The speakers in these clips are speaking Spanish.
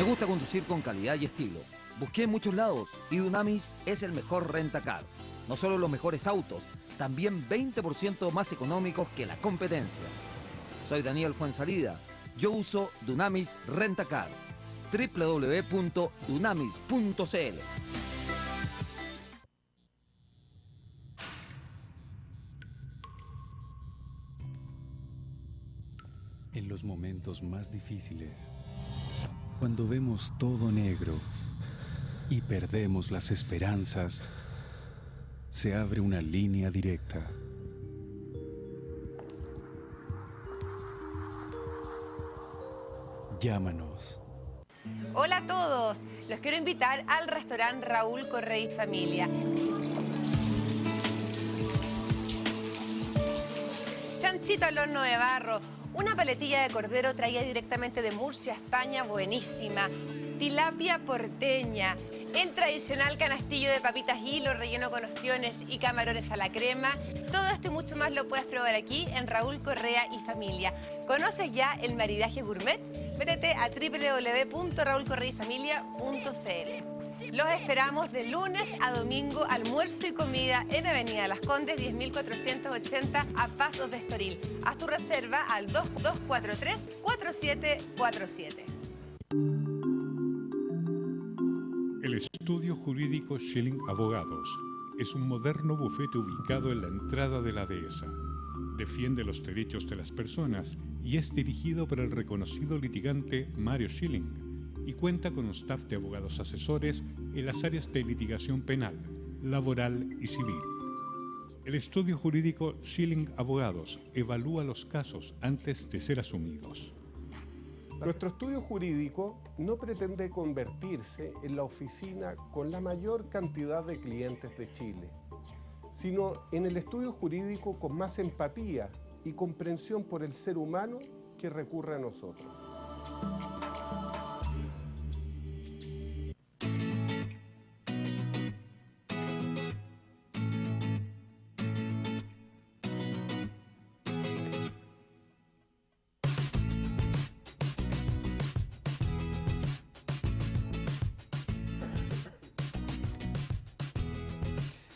gusta conducir con calidad y estilo. Busqué en muchos lados y Dunamis es el mejor rentacar. No solo los mejores autos, también 20% más económicos que la competencia. Soy Daniel Fuensalida. Yo uso Dunamis Rentacar. www.dunamis.cl. En los momentos más difíciles, cuando vemos todo negro y perdemos las esperanzas, se abre una línea directa. Llámanos. Hola a todos, los quiero invitar al restaurante Raúl Correa y Familia. Chanchito al horno de barro, una paletilla de cordero traída directamente de Murcia, España, buenísima. Tilapia porteña, el tradicional canastillo de papitas hilo relleno con ostiones y camarones a la crema. Todo esto y mucho más lo puedes probar aquí en Raúl Correa y Familia. ¿Conoces ya el maridaje gourmet? Métete a www.raulcorreayfamilia.cl. Los esperamos de lunes a domingo, almuerzo y comida en Avenida Las Condes, 10.480 a Pasos de Estoril. Haz tu reserva al 2243-4747. El estudio jurídico Schilling Abogados es un moderno bufete ubicado en la entrada de la dehesa. Defiende los derechos de las personas y es dirigido por el reconocido litigante Mario Schilling y cuenta con un staff de abogados asesores en las áreas de litigación penal, laboral y civil. El estudio jurídico Schilling Abogados evalúa los casos antes de ser asumidos. Nuestro estudio jurídico no pretende convertirse en la oficina con la mayor cantidad de clientes de Chile, sino en el estudio jurídico con más empatía y comprensión por el ser humano que recurre a nosotros.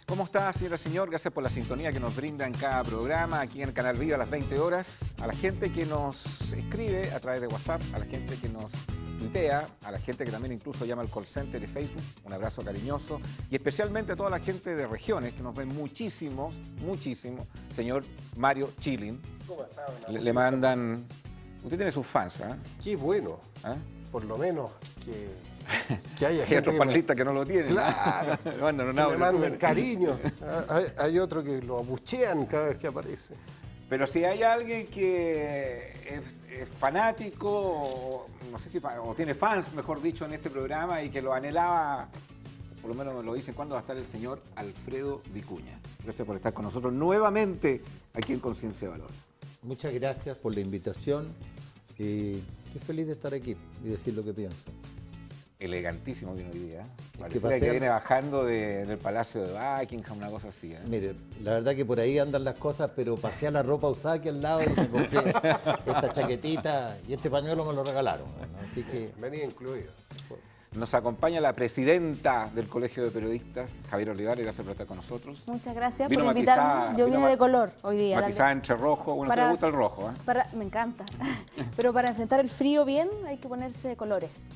¿Cómo está, señora, señor? Gracias por la sintonía que nos brinda en cada programa, aquí en el Canal Viva a las 20 horas. A la gente que nos escribe a través de WhatsApp, a la gente que nos tuitea, a la gente que también incluso llama al call center de Facebook, un abrazo cariñoso. Y especialmente a toda la gente de regiones, que nos ven muchísimo, señor Mario Schilling. ¿Cómo está? Le mandan... Usted tiene sus fans, ¿eh? Qué bueno, por lo menos que haya Hay gente otros panelistas que no lo tienen. Claro, Le mandan un que le audio. manden cariño. Hay otro que lo abuchean cada vez que aparece. Pero si hay alguien que es fanático, o, no sé si o tiene fans, mejor dicho, en este programa y que lo anhelaba, por lo menos lo dicen, ¿cuándo va a estar el señor Alfredo Vicuña? Gracias por estar con nosotros nuevamente aquí en Conciencia de Valor. Muchas gracias por la invitación y estoy feliz de estar aquí y decir lo que pienso. Elegantísimo vino hoy día. Parece que viene bajando del Palacio de Buckingham, una cosa así. Mire, la verdad que por ahí andan las cosas, pero pasé a la ropa usada aquí al lado y me compré esta chaquetita y este pañuelo me lo regalaron. Así que venía incluido. Nos acompaña la presidenta del Colegio de Periodistas, Javier Olivares, gracias por estar con nosotros. Muchas gracias Vino por invitarme. Yo vine de color hoy día. Matizada entre rojo, bueno, te gusta el rojo, ¿eh? Me encanta, pero para enfrentar el frío bien hay que ponerse de colores.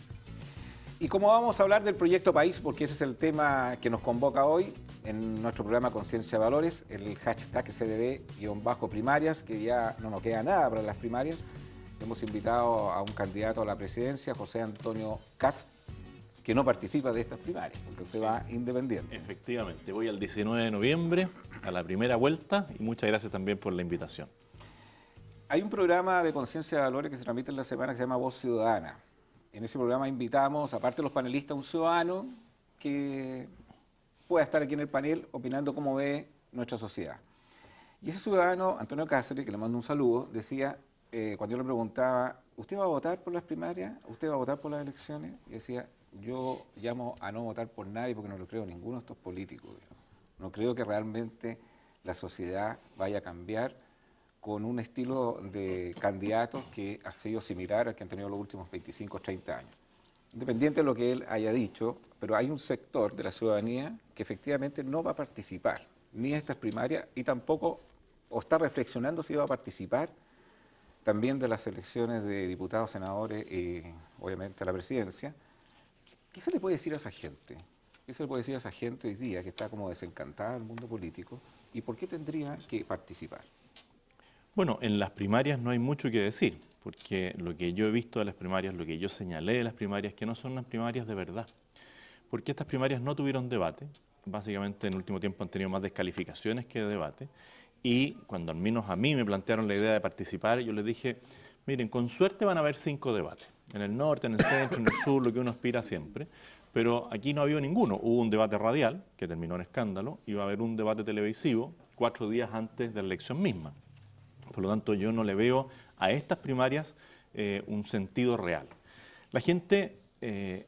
Y como vamos a hablar del proyecto País, porque ese es el tema que nos convoca hoy en nuestro programa Conciencia de Valores, el hashtag CDB-primarias, que ya no nos queda nada para las primarias. Hemos invitado a un candidato a la presidencia, José Antonio Kast, que no participa de estas primarias, porque usted va independiente. Efectivamente, voy al 19 de noviembre, a la primera vuelta, y muchas gracias también por la invitación. Hay un programa de Conciencia de Valores que se transmite en la semana que se llama Voz Ciudadana. En ese programa invitamos, aparte de los panelistas, a un ciudadano que pueda estar aquí en el panel opinando cómo ve nuestra sociedad. Y ese ciudadano, Antonio Cáceres, que le mando un saludo, decía, cuando yo le preguntaba, ¿usted va a votar por las primarias? ¿Usted va a votar por las elecciones? Y decía, yo llamo a no votar por nadie porque no lo creo ninguno de estos políticos. No creo que realmente la sociedad vaya a cambiar con un estilo de candidatos que ha sido similar al que han tenido los últimos 25 o 30 años. independiente de lo que él haya dicho, pero hay un sector de la ciudadanía que efectivamente no va a participar ni en estas primarias y tampoco, o está reflexionando si va a participar también de las elecciones de diputados, senadores y obviamente a la presidencia. ¿Qué se le puede decir a esa gente? ¿Qué se le puede decir a esa gente hoy día que está como desencantada del mundo político? ¿Y por qué tendría que participar? Bueno, en las primarias no hay mucho que decir, porque lo que yo he visto de las primarias, lo que yo señalé de las primarias, que no son unas primarias de verdad. Porque estas primarias no tuvieron debate, básicamente en el último tiempo han tenido más descalificaciones que debate, y cuando al menos a mí me plantearon la idea de participar, yo les dije, miren, con suerte van a haber 5 debates, en el norte, en el centro, en el sur, lo que uno aspira siempre, pero aquí no ha habido ninguno. Hubo un debate radial, que terminó en escándalo, y va a haber un debate televisivo 4 días antes de la elección misma. Por lo tanto, yo no le veo a estas primarias un sentido real. La gente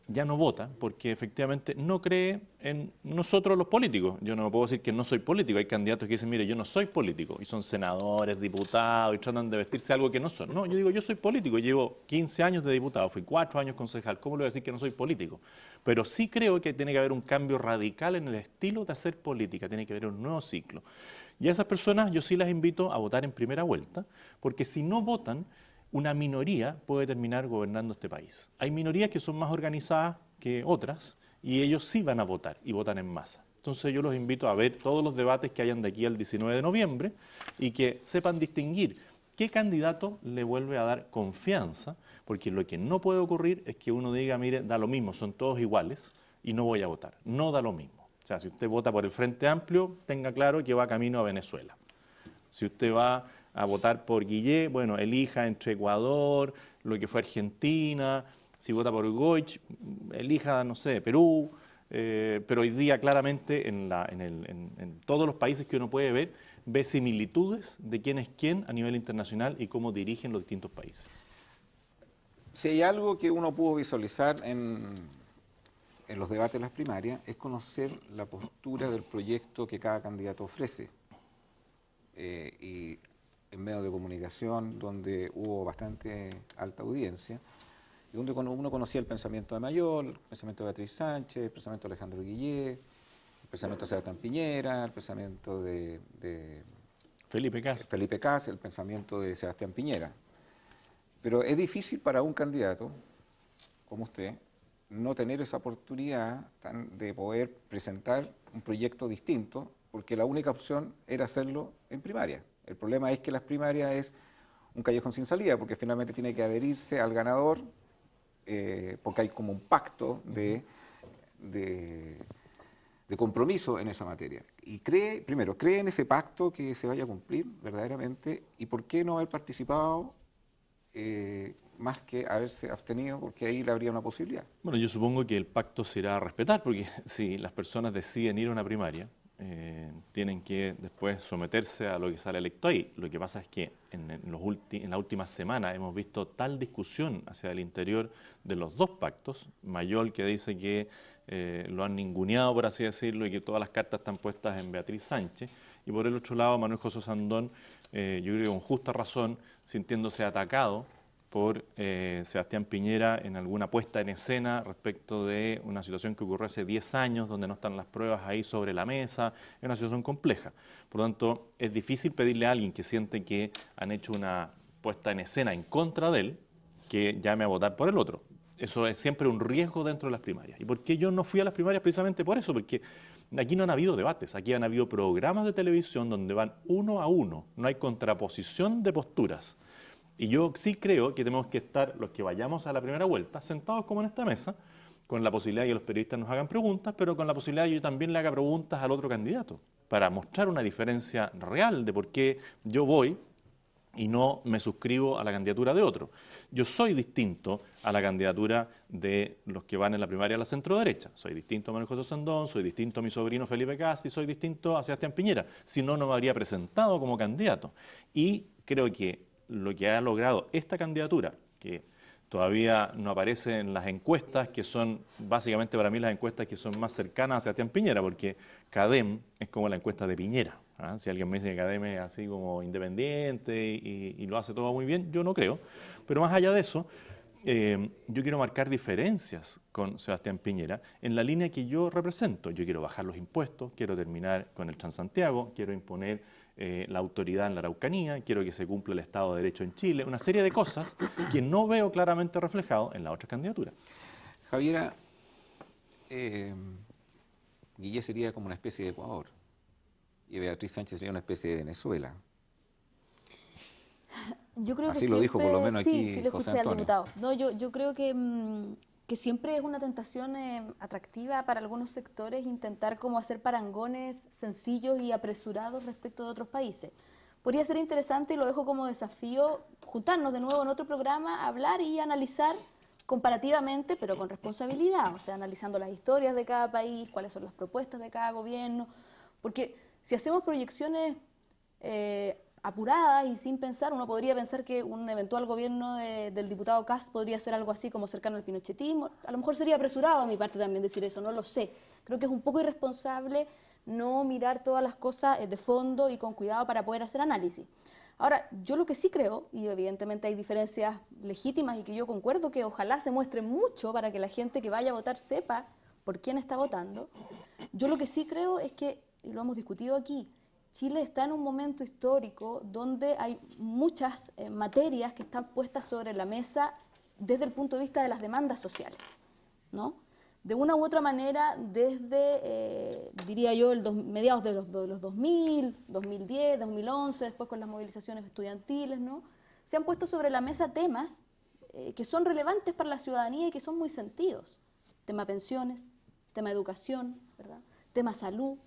ya no vota porque efectivamente no cree en nosotros los políticos. Yo no me puedo decir que no soy político. Hay candidatos que dicen, mire, yo no soy político, y son senadores, diputados, y tratan de vestirse algo que no son. No, yo digo, yo soy político, llevo 15 años de diputado, fui 4 años concejal. ¿Cómo le voy a decir que no soy político? Pero sí creo que tiene que haber un cambio radical en el estilo de hacer política, tiene que haber un nuevo ciclo. Y a esas personas yo sí las invito a votar en primera vuelta, porque si no votan, una minoría puede terminar gobernando este país. Hay minorías que son más organizadas que otras y ellos sí van a votar y votan en masa. Entonces yo los invito a ver todos los debates que hayan de aquí al 19 de noviembre y que sepan distinguir qué candidato le vuelve a dar confianza, porque lo que no puede ocurrir es que uno diga, mire, da lo mismo, son todos iguales y no voy a votar. No da lo mismo. O sea, si usted vota por el Frente Amplio, tenga claro que va camino a Venezuela. Si usted va a votar por Guillé, bueno, elija entre Ecuador, lo que fue Argentina. Si vota por Goich, elija, no sé, Perú. Pero hoy día claramente en todos los países que uno puede ver, ve similitudes de quién es quién a nivel internacional y cómo dirigen los distintos países. Si hay algo que uno pudo visualizar en los debates de las primarias, es conocer la postura del proyecto que cada candidato ofrece. Y en medios de comunicación, donde hubo bastante alta audiencia, y donde uno conocía el pensamiento de Mayol, el pensamiento de Beatriz Sánchez, el pensamiento de Alejandro Guillé, el pensamiento de Sebastián Piñera, el pensamiento de Felipe Kast, el pensamiento de Sebastián Piñera. Pero es difícil para un candidato como usted no tener esa oportunidad de poder presentar un proyecto distinto, porque la única opción era hacerlo en primaria. El problema es que las primarias es un callejón sin salida, porque finalmente tiene que adherirse al ganador, porque hay como un pacto de compromiso en esa materia. Y cree en ese pacto que se vaya a cumplir verdaderamente, y por qué no haber participado más que haberse abstenido, porque ahí le habría una posibilidad. Bueno, yo supongo que el pacto se irá a respetar, porque si las personas deciden ir a una primaria, tienen que después someterse a lo que sale electo ahí. Lo que pasa es que en las últimas semanas hemos visto tal discusión hacia el interior de los dos pactos. Mayol, que dice que lo han ninguneado, por así decirlo, y que todas las cartas están puestas en Beatriz Sánchez. Y por el otro lado, Manuel José Sandón, yo creo que con justa razón, sintiéndose atacado por Sebastián Piñera en alguna puesta en escena respecto de una situación que ocurrió hace 10 años, donde no están las pruebas ahí sobre la mesa. Es una situación compleja. Por lo tanto, es difícil pedirle a alguien que siente que han hecho una puesta en escena en contra de él, que llame a votar por el otro. Eso es siempre un riesgo dentro de las primarias. ¿Y por qué yo no fui a las primarias? Precisamente por eso, porque aquí no han habido debates, aquí han habido programas de televisión donde van uno a uno, no hay contraposición de posturas. Y yo sí creo que tenemos que estar, los que vayamos a la primera vuelta, sentados como en esta mesa, con la posibilidad de que los periodistas nos hagan preguntas, pero con la posibilidad de que yo también le haga preguntas al otro candidato, para mostrar una diferencia real de por qué yo voy y no me suscribo a la candidatura de otro. Yo soy distinto a la candidatura de los que van en la primaria a la centro-derecha. Soy distinto a Manuel José Sandón, soy distinto a mi sobrino Felipe Kast y soy distinto a Sebastián Piñera. Si no, no me habría presentado como candidato. Y creo que lo que ha logrado esta candidatura, que todavía no aparece en las encuestas, que son básicamente para mí las encuestas que son más cercanas a Sebastián Piñera, porque CADEM es como la encuesta de Piñera. Si alguien me dice que CADEM es así como independiente y lo hace todo muy bien, yo no creo. Pero más allá de eso, yo quiero marcar diferencias con Sebastián Piñera en la línea que yo represento. Yo quiero bajar los impuestos, quiero terminar con el Transantiago, quiero imponer la autoridad en la Araucanía, quiero que se cumpla el Estado de Derecho en Chile, una serie de cosas que no veo claramente reflejado en la otra candidatura. Javiera, Guille sería como una especie de Ecuador y Beatriz Sánchez sería una especie de Venezuela. Yo creo Así que lo siempre, dijo por lo menos aquí sí lo José escuché al Antonio. diputado. No, yo creo que siempre es una tentación atractiva para algunos sectores intentar como hacer parangones sencillos y apresurados respecto de otros países. Podría ser interesante, y lo dejo como desafío, juntarnos de nuevo en otro programa, hablar y analizar comparativamente, pero con responsabilidad, o sea, analizando las historias de cada país, cuáles son las propuestas de cada gobierno, porque si hacemos proyecciones apuradas y sin pensar, uno podría pensar que un eventual gobierno del diputado Kast podría ser algo así como cercano al pinochetismo. A lo mejor sería apresurado a mi parte también decir eso, no lo sé. Creo que es un poco irresponsable no mirar todas las cosas de fondo y con cuidado para poder hacer análisis. Ahora, yo lo que sí creo, y evidentemente hay diferencias legítimas y que yo concuerdo que ojalá se muestren mucho para que la gente que vaya a votar sepa por quién está votando, yo lo que sí creo es que, y lo hemos discutido aquí, Chile está en un momento histórico donde hay muchas materias que están puestas sobre la mesa desde el punto de vista de las demandas sociales, ¿no? De una u otra manera, desde, diría yo, mediados de los 2000, 2010, 2011, después con las movilizaciones estudiantiles, ¿no? Se han puesto sobre la mesa temas que son relevantes para la ciudadanía y que son muy sentidos. Tema pensiones, tema educación, ¿verdad? Tema salud,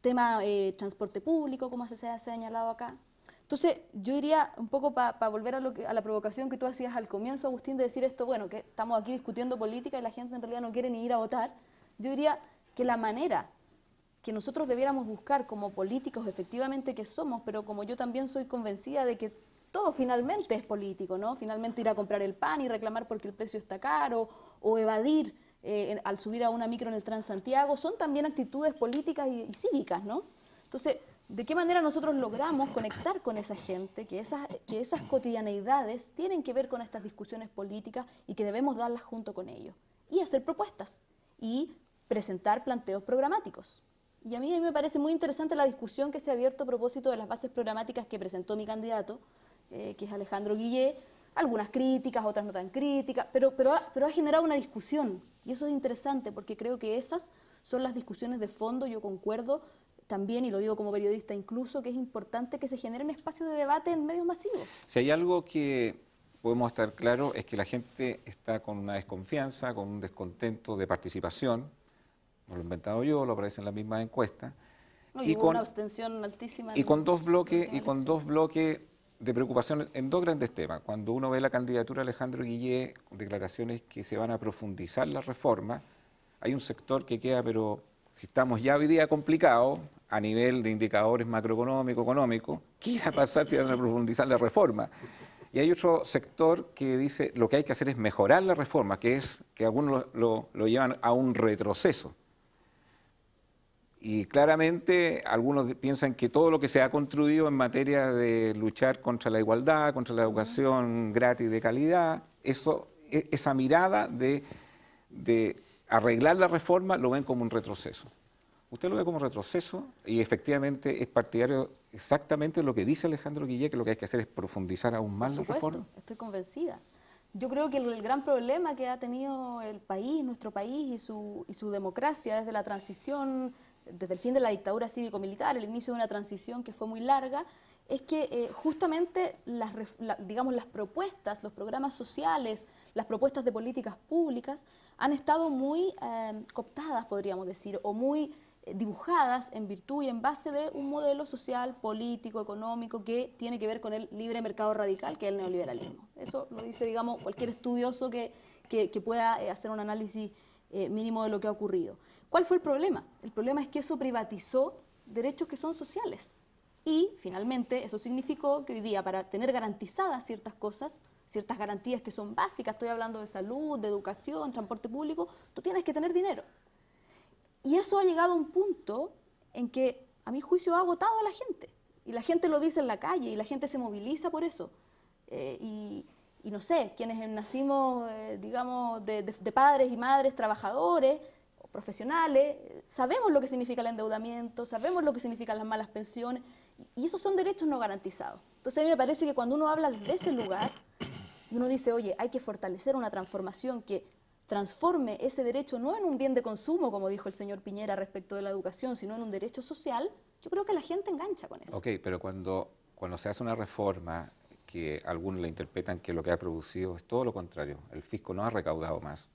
tema transporte público, como se ha señalado acá. Entonces, yo diría un poco para volver a la provocación que tú hacías al comienzo, Agustín, de decir esto, bueno, que estamos aquí discutiendo política y la gente en realidad no quiere ni ir a votar. Yo diría que la manera que nosotros debiéramos buscar como políticos efectivamente que somos, pero como yo también soy convencida de que todo finalmente es político, ¿no? Finalmente ir a comprar el pan y reclamar porque el precio está caro, o evadir al subir a una micro en el Transantiago, son también actitudes políticas y cívicas, ¿no? Entonces, ¿de qué manera nosotros logramos conectar con esa gente, que esas cotidianeidades tienen que ver con estas discusiones políticas y que debemos darlas junto con ellos? Y hacer propuestas y presentar planteos programáticos. Y a mí me parece muy interesante la discusión que se ha abierto a propósito de las bases programáticas que presentó mi candidato, que es Alejandro Guillé. Algunas críticas, otras no tan críticas, pero ha generado una discusión. Y eso es interesante porque creo que esas son las discusiones de fondo. Yo concuerdo también, y lo digo como periodista incluso, que es importante que se genere un espacio de debate en medios masivos. Si hay algo que podemos estar claro es que la gente está con una desconfianza, con un descontento de participación. No lo he inventado yo, lo aparece en la misma encuesta. No, y hubo una abstención altísima. Y con dos bloques de preocupación en dos grandes temas. Cuando uno ve la candidatura de Alejandro Guillé, con declaraciones que se van a profundizar la reforma, hay un sector que queda, pero si estamos ya hoy día complicados a nivel de indicadores macroeconómicos, económicos, ¿qué irá a pasar si van a profundizar la reforma? Y hay otro sector que dice lo que hay que hacer es mejorar la reforma, que es que algunos lo llevan a un retroceso. Y claramente algunos piensan que todo lo que se ha construido en materia de luchar contra la igualdad, contra la educación gratis de calidad, esa mirada de arreglar la reforma lo ven como un retroceso. Usted lo ve como retroceso y efectivamente es partidario exactamente de lo que dice Alejandro Guillé, que lo que hay que hacer es profundizar aún más la reforma. Estoy convencida. Yo creo que el gran problema que ha tenido el país, nuestro país y su democracia desde la transición, desde el fin de la dictadura cívico-militar, el inicio de una transición que fue muy larga, es que justamente las propuestas, los programas sociales, las propuestas de políticas públicas han estado muy cooptadas, podríamos decir, o muy dibujadas en virtud y en base de un modelo social, político, económico que tiene que ver con el libre mercado radical, que es el neoliberalismo. Eso lo dice, digamos, cualquier estudioso que pueda hacer un análisis mínimo de lo que ha ocurrido. ¿Cuál fue el problema? El problema es que eso privatizó derechos que son sociales. Y, finalmente, eso significó que hoy día, para tener garantizadas ciertas cosas, ciertas garantías que son básicas, estoy hablando de salud, de educación, transporte público, tú tienes que tener dinero. Y eso ha llegado a un punto en que, a mi juicio, ha agotado a la gente. Y la gente lo dice en la calle, y la gente se moviliza por eso. Y y no sé, quienes nacimos, digamos, de padres y madres trabajadores, o profesionales, sabemos lo que significa el endeudamiento, sabemos lo que significan las malas pensiones, y esos son derechos no garantizados. Entonces a mí me parece que cuando uno habla de ese lugar, y uno dice, oye, hay que fortalecer una transformación que transforme ese derecho no en un bien de consumo, como dijo el señor Piñera respecto de la educación, sino en un derecho social, yo creo que la gente engancha con eso. Ok, pero cuando se hace una reforma que algunos la interpretan que lo que ha producido es todo lo contrario, el fisco no ha recaudado más,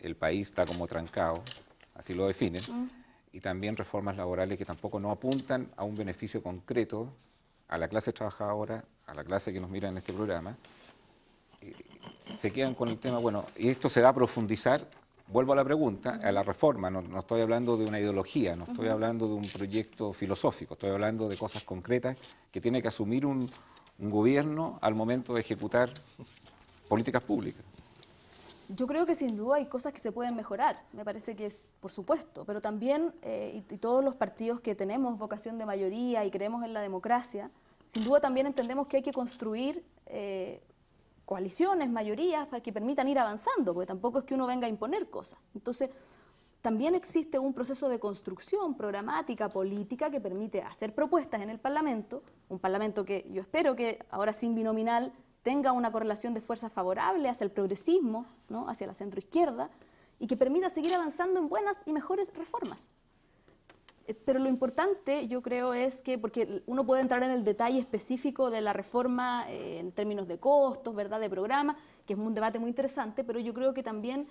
el país está como trancado, así lo definen, y también reformas laborales que tampoco no apuntan a un beneficio concreto a la clase trabajadora, a la clase que nos mira en este programa, se quedan con el tema, bueno, y esto se va a profundizar, vuelvo a la pregunta, a la reforma, no estoy hablando de una ideología, no estoy hablando de un proyecto filosófico, estoy hablando de cosas concretas que tiene que asumir un gobierno al momento de ejecutar políticas públicas. Yo creo que sin duda hay cosas que se pueden mejorar, me parece que es, por supuesto, pero también, y todos los partidos que tenemos vocación de mayoría y creemos en la democracia, sin duda también entendemos que hay que construir coaliciones, mayorías, para que permitan ir avanzando, porque tampoco es que uno venga a imponer cosas. Entonces, también existe un proceso de construcción programática, política, que permite hacer propuestas en el Parlamento, un Parlamento que yo espero que ahora sin binominal tenga una correlación de fuerzas favorable hacia el progresismo, ¿no? Hacia la centroizquierda, y que permita seguir avanzando en buenas y mejores reformas. Pero lo importante, yo creo, es que, porque uno puede entrar en el detalle específico de la reforma en términos de costos, ¿verdad?, de programa, que es un debate muy interesante, pero yo creo que también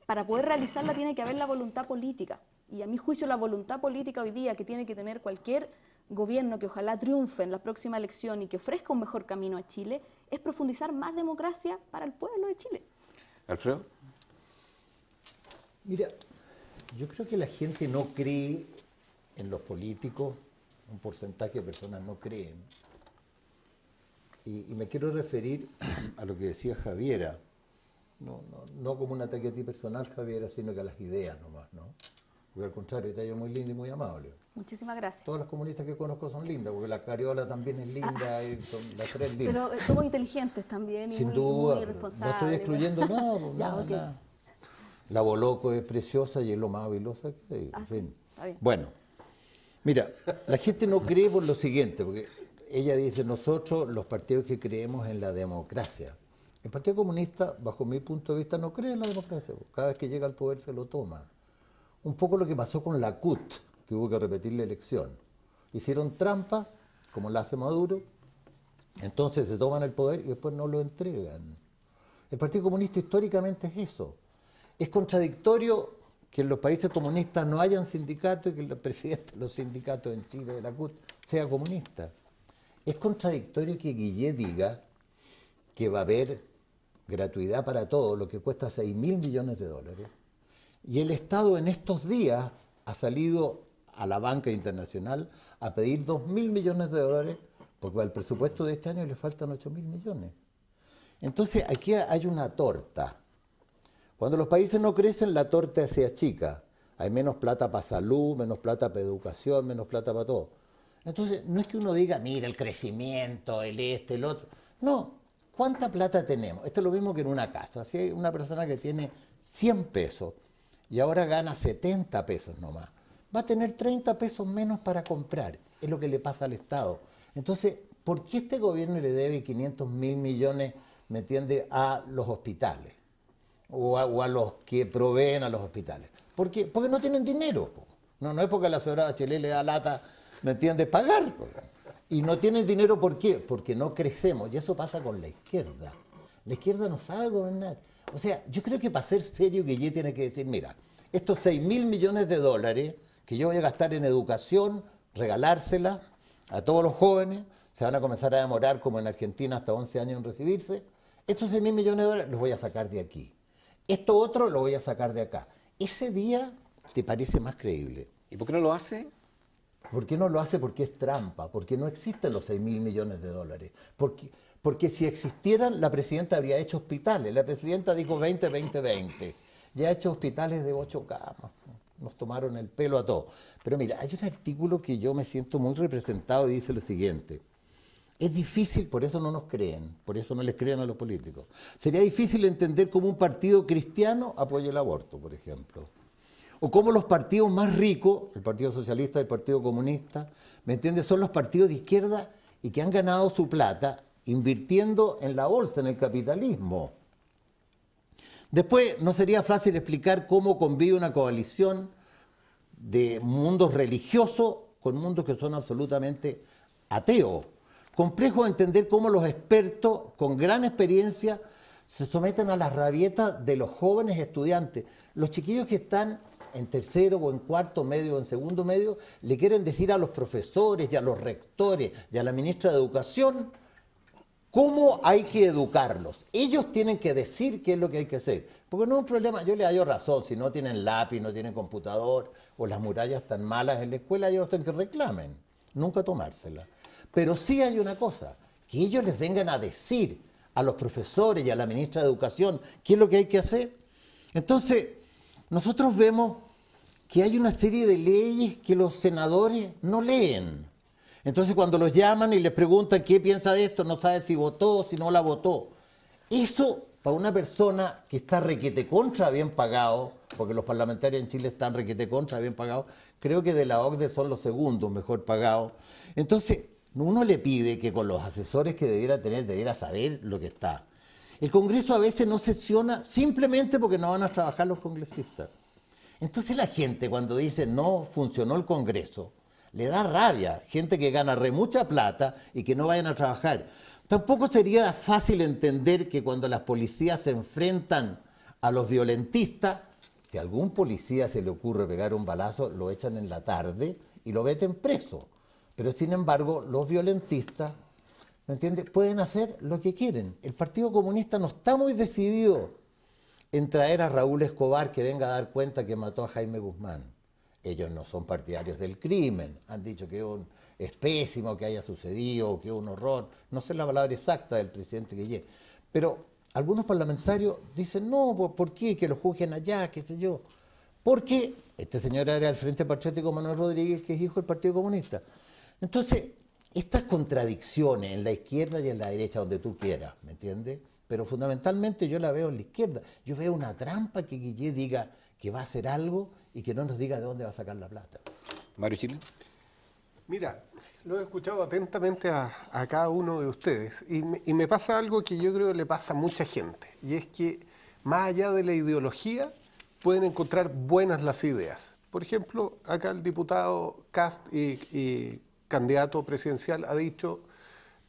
para poder realizarla tiene que haber la voluntad política. Y a mi juicio la voluntad política hoy día que tiene que tener cualquier gobierno que ojalá triunfe en la próxima elección y que ofrezca un mejor camino a Chile, es profundizar más democracia para el pueblo de Chile. Alfredo. Mira, yo creo que la gente no cree en los políticos, un porcentaje de personas no creen. Y me quiero referir a lo que decía Javiera, no como un ataque a ti personal, Javiera, sino que a las ideas nomás, ¿no? Porque al contrario, te hallo muy linda y muy amable. Muchísimas gracias. Todas las comunistas que conozco son lindas, porque la Cariola también es linda, y son las tres lindas. Pero somos inteligentes también y sin muy, duda, muy responsables. no estoy excluyendo nada, pues, ya, nada, okay. nada. La Boloco es preciosa y es lo más habilosa que hay. Ah, sí, está bien. Bueno, mira, la gente no cree por lo siguiente, porque ella dice, nosotros los partidos que creemos en la democracia. El Partido Comunista, bajo mi punto de vista, no cree en la democracia. Cada vez que llega al poder se lo toma. Un poco lo que pasó con la CUT, que hubo que repetir la elección. Hicieron trampa, como la hace Maduro, entonces se toman el poder y después no lo entregan. El Partido Comunista históricamente es eso. Es contradictorio que en los países comunistas no hayan sindicatos y que el presidente de los sindicatos en Chile, de la CUT, sea comunista. Es contradictorio que Guillet diga que va a haber gratuidad para todo, lo que cuesta 6.000 millones de dólares, y el Estado en estos días ha salido a la banca internacional a pedir 2.000 millones de dólares, porque al presupuesto de este año le faltan 8.000 millones. Entonces aquí hay una torta. Cuando los países no crecen, la torta se achica. Hay menos plata para salud, menos plata para educación, menos plata para todo. Entonces, no es que uno diga, mira, el crecimiento, el otro. No, ¿cuánta plata tenemos? Esto es lo mismo que en una casa. Si hay una persona que tiene 100 pesos y ahora gana 70 pesos nomás, va a tener 30 pesos menos para comprar. Es lo que le pasa al Estado. Entonces, ¿por qué este gobierno le debe 500.000 millones, me entiende, a los hospitales? O a los que proveen a los hospitales. ¿Por qué? Porque no tienen dinero. No es porque la señora Bachelet le da lata, ¿me entiendes?, pagar. Y no tienen dinero, ¿por qué? Porque no crecemos. Y eso pasa con la izquierda. La izquierda no sabe gobernar. O sea, yo creo que para ser serio, Guillet tiene que decir, mira, estos 6.000 millones de dólares que yo voy a gastar en educación, regalársela a todos los jóvenes, se van a comenzar a demorar, como en Argentina, hasta 11 años en recibirse. Estos 6.000 millones de dólares los voy a sacar de aquí. Esto otro lo voy a sacar de acá. Ese día te parece más creíble. ¿Y por qué no lo hace? ¿Por qué no lo hace? Porque es trampa, porque no existen los 6.000 millones de dólares. Porque si existieran, la presidenta habría hecho hospitales. La presidenta dijo 20-20-20. Ya ha hecho hospitales de 8 camas. Nos tomaron el pelo a todos. Pero mira, hay un artículo que yo me siento muy representado y dice lo siguiente. Es difícil, por eso no nos creen, por eso no les creen a los políticos. Sería difícil entender cómo un partido cristiano apoya el aborto, por ejemplo. O cómo los partidos más ricos, el Partido Socialista y el Partido Comunista, ¿me entiendes?, son los partidos de izquierda y que han ganado su plata invirtiendo en la bolsa, en el capitalismo. Después, no sería fácil explicar cómo convive una coalición de mundos religiosos con mundos que son absolutamente ateos. Complejo entender cómo los expertos con gran experiencia se someten a las rabietas de los jóvenes estudiantes. Los chiquillos que están en tercero o en cuarto medio o en segundo medio le quieren decir a los profesores y a los rectores y a la ministra de Educación cómo hay que educarlos. Ellos tienen que decir qué es lo que hay que hacer. Porque no es un problema, yo le hallo razón, si no tienen lápiz, no tienen computador o las murallas están malas en la escuela, ellos tienen que reclamen, nunca tomárselas. Pero sí hay una cosa, que ellos les vengan a decir a los profesores y a la ministra de Educación qué es lo que hay que hacer. Entonces, nosotros vemos que hay una serie de leyes que los senadores no leen. Entonces, cuando los llaman y les preguntan qué piensa de esto, no sabe si votó o si no la votó. Eso, para una persona que está requete contra bien pagado, porque los parlamentarios en Chile están requete contra bien pagados, creo que de la OCDE son los segundos mejor pagados. Entonces, uno le pide que con los asesores que debiera tener, debiera saber lo que está. El Congreso a veces no sesiona simplemente porque no van a trabajar los congresistas. Entonces la gente cuando dice no funcionó el Congreso, le da rabia. Gente que gana re mucha plata y que no vayan a trabajar. Tampoco sería fácil entender que cuando las policías se enfrentan a los violentistas, si a algún policía se le ocurre pegar un balazo, lo echan en la tarde y lo meten preso. Pero sin embargo, los violentistas, ¿me entiendes?, pueden hacer lo que quieren. El Partido Comunista no está muy decidido en traer a Raúl Escobar que venga a dar cuenta que mató a Jaime Guzmán. Ellos no son partidarios del crimen, han dicho que es pésimo que haya sucedido, que es un horror, no sé la palabra exacta del presidente Guillé, pero algunos parlamentarios dicen, no, ¿por qué? Que lo juzguen allá, qué sé yo. Porque este señor era del Frente Patriótico Manuel Rodríguez, que es hijo del Partido Comunista. Entonces, estas contradicciones en la izquierda y en la derecha, donde tú quieras, ¿me entiendes? Pero fundamentalmente yo la veo en la izquierda. Yo veo una trampa que Guillé diga que va a hacer algo y que no nos diga de dónde va a sacar la plata. Mario Chile. Mira, lo he escuchado atentamente a cada uno de ustedes y me pasa algo que yo creo que le pasa a mucha gente, y es que más allá de la ideología pueden encontrar buenas las ideas. Por ejemplo, acá el diputado Kast y candidato presidencial ha dicho,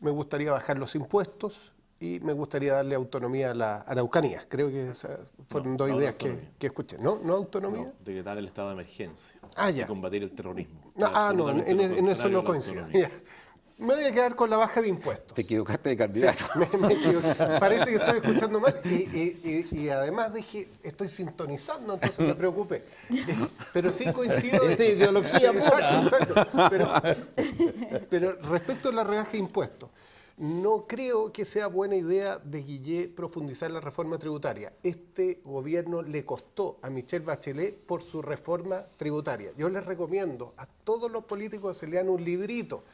me gustaría bajar los impuestos y me gustaría darle autonomía a la Araucanía. Creo que esas fueron dos ideas que escuché. ¿No? ¿No autonomía? No, decretar el estado de emergencia y combatir el terrorismo. No, en eso no coincido. Me voy a quedar con la baja de impuestos. Te equivocaste de candidato. Sí, me equivoqué. Parece que estoy escuchando mal y además dije, estoy sintonizando, entonces me preocupé. Pero sí coincido. Es ideología pura. Exacto. Pero respecto a la rebaja de impuestos, no creo que sea buena idea de Guillé profundizar la reforma tributaria. Este gobierno le costó a Michelle Bachelet por su reforma tributaria. Yo les recomiendo a todos los políticos que se lean un librito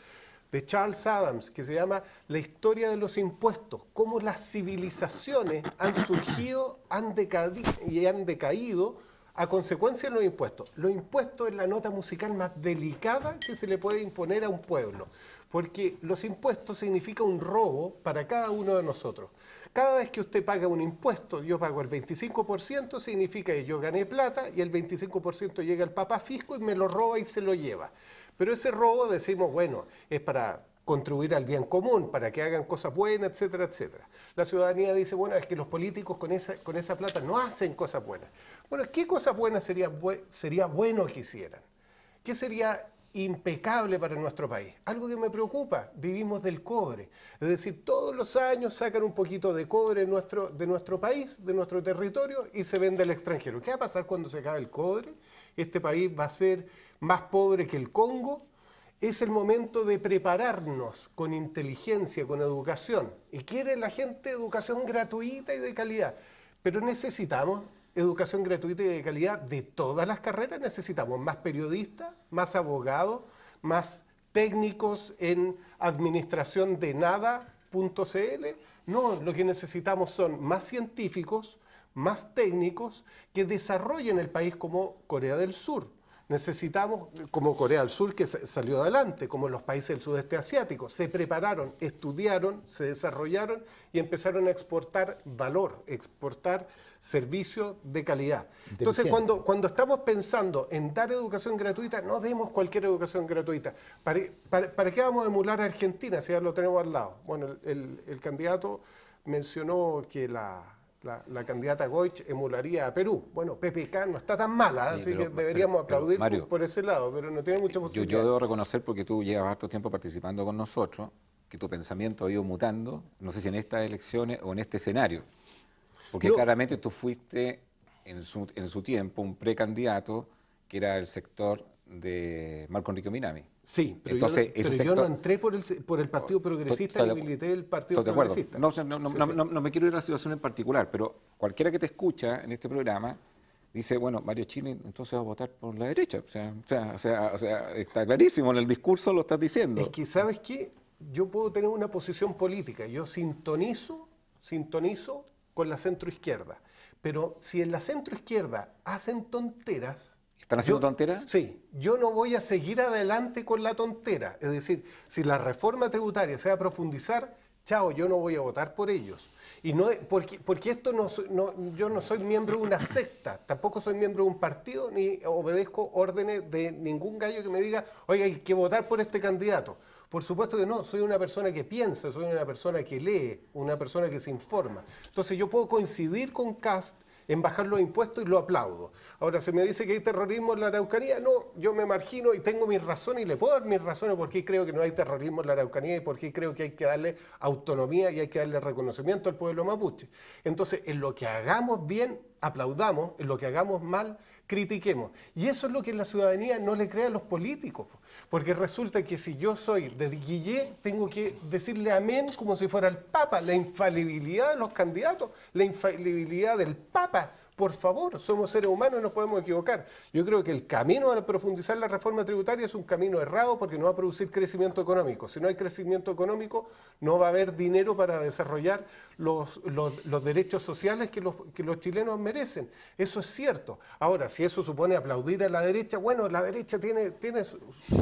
de Charles Adams que se llama La historia de los impuestos, cómo las civilizaciones han surgido y han decaído a consecuencia de los impuestos. Los impuestos es la nota musical más delicada que se le puede imponer a un pueblo, porque los impuestos significan un robo para cada uno de nosotros. Cada vez que usted paga un impuesto, yo pago el 25%, significa que yo gané plata y el 25% llega al papá fisco y me lo roba y se lo lleva. Pero ese robo, decimos, bueno, es para contribuir al bien común, para que hagan cosas buenas, etcétera, etcétera. La ciudadanía dice, bueno, es que los políticos con esa plata no hacen cosas buenas. Bueno, ¿qué cosas buenas sería bueno que hicieran? ¿Qué sería impecable para nuestro país? Algo que me preocupa, vivimos del cobre. Es decir, todos los años sacan un poquito de cobre de nuestro país, de nuestro territorio, y se vende al extranjero. ¿Qué va a pasar cuando se acabe el cobre? Este país va a ser más pobre que el Congo. Es el momento de prepararnos con inteligencia, con educación. Y quiere la gente educación gratuita y de calidad. Pero necesitamos educación gratuita y de calidad de todas las carreras. Necesitamos más periodistas, más abogados, más técnicos en administración de nada.cl. No, lo que necesitamos son más científicos, más técnicos que desarrollen el país como Corea del Sur. Necesitamos, como Corea del Sur, que salió adelante, como los países del sudeste asiático, se prepararon, estudiaron, se desarrollaron y empezaron a exportar valor, exportar servicios de calidad. Entonces, cuando estamos pensando en dar educación gratuita, no demos cualquier educación gratuita. ¿Para qué vamos a emular a Argentina si ya lo tenemos al lado? Bueno, el candidato mencionó que la candidata Goich emularía a Perú. Bueno, PPK no está tan mala, así que deberíamos aplaudir Mario, por ese lado, pero no tiene mucha posibilidad. Yo debo reconocer, porque tú llevas harto tiempo participando con nosotros, que tu pensamiento ha ido mutando, no sé si en estas elecciones o en este escenario, porque claramente tú fuiste en su tiempo un precandidato que era el sector de Marco Enrique Minami. Sí, pero entonces, yo no entré por el Partido Progresista y milité el Partido Progresista. No me quiero ir a la situación en particular, pero cualquiera que te escucha en este programa dice, bueno, Mario Schilling entonces va a votar por la derecha. O sea, está clarísimo, en el discurso lo estás diciendo. Es que, ¿sabes qué? Yo puedo tener una posición política, yo sintonizo con la centroizquierda, pero si en la centroizquierda hacen tonteras... ¿Están haciendo tonteras? Sí, yo no voy a seguir adelante con la tontera. Es decir, si la reforma tributaria se va a profundizar, chao, yo no voy a votar por ellos. Y no porque esto yo no soy miembro de una secta, tampoco soy miembro de un partido, ni obedezco órdenes de ningún gallo que me diga, oiga, hay que votar por este candidato. Por supuesto que no, soy una persona que piensa, soy una persona que lee, una persona que se informa. Entonces yo puedo coincidir con Kast en bajar los impuestos y lo aplaudo. Ahora, se me dice que hay terrorismo en la Araucanía, no, yo me margino y tengo mis razones y le puedo dar mis razones por qué creo que no hay terrorismo en la Araucanía y por qué creo que hay que darle autonomía y hay que darle reconocimiento al pueblo mapuche. Entonces, en lo que hagamos bien, aplaudamos, en lo que hagamos mal, critiquemos. Y eso es lo que la ciudadanía no le cree a los políticos, porque resulta que si yo soy de Guillé, tengo que decirle amén como si fuera el Papa, la infalibilidad de los candidatos, la infalibilidad del Papa. Por favor, somos seres humanos y nos podemos equivocar. Yo creo que el camino a profundizar la reforma tributaria es un camino errado porque no va a producir crecimiento económico. Si no hay crecimiento económico, no va a haber dinero para desarrollar los derechos sociales que los chilenos merecen. Eso es cierto. Ahora, si eso supone aplaudir a la derecha, bueno, la derecha tiene sus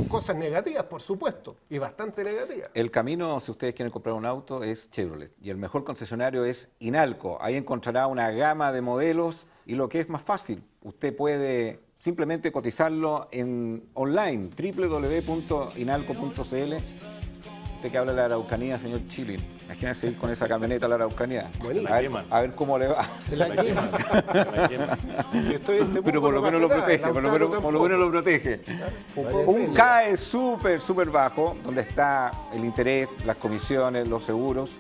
cosas negativas, por supuesto, y bastante negativas. El camino, si ustedes quieren comprar un auto, es Chevrolet. Y el mejor concesionario es Inalco. Ahí encontrará una gama de modelos. Y lo que es más fácil, usted puede simplemente cotizarlo online, www.inalco.cl. Usted que habla de la Araucanía, señor Schilling, imagínese ir con esa camioneta a la Araucanía. A ver cómo le va. Pero por lo menos lo protege, por lo menos lo protege. Un CAE súper bajo, donde está el interés, las comisiones, los seguros.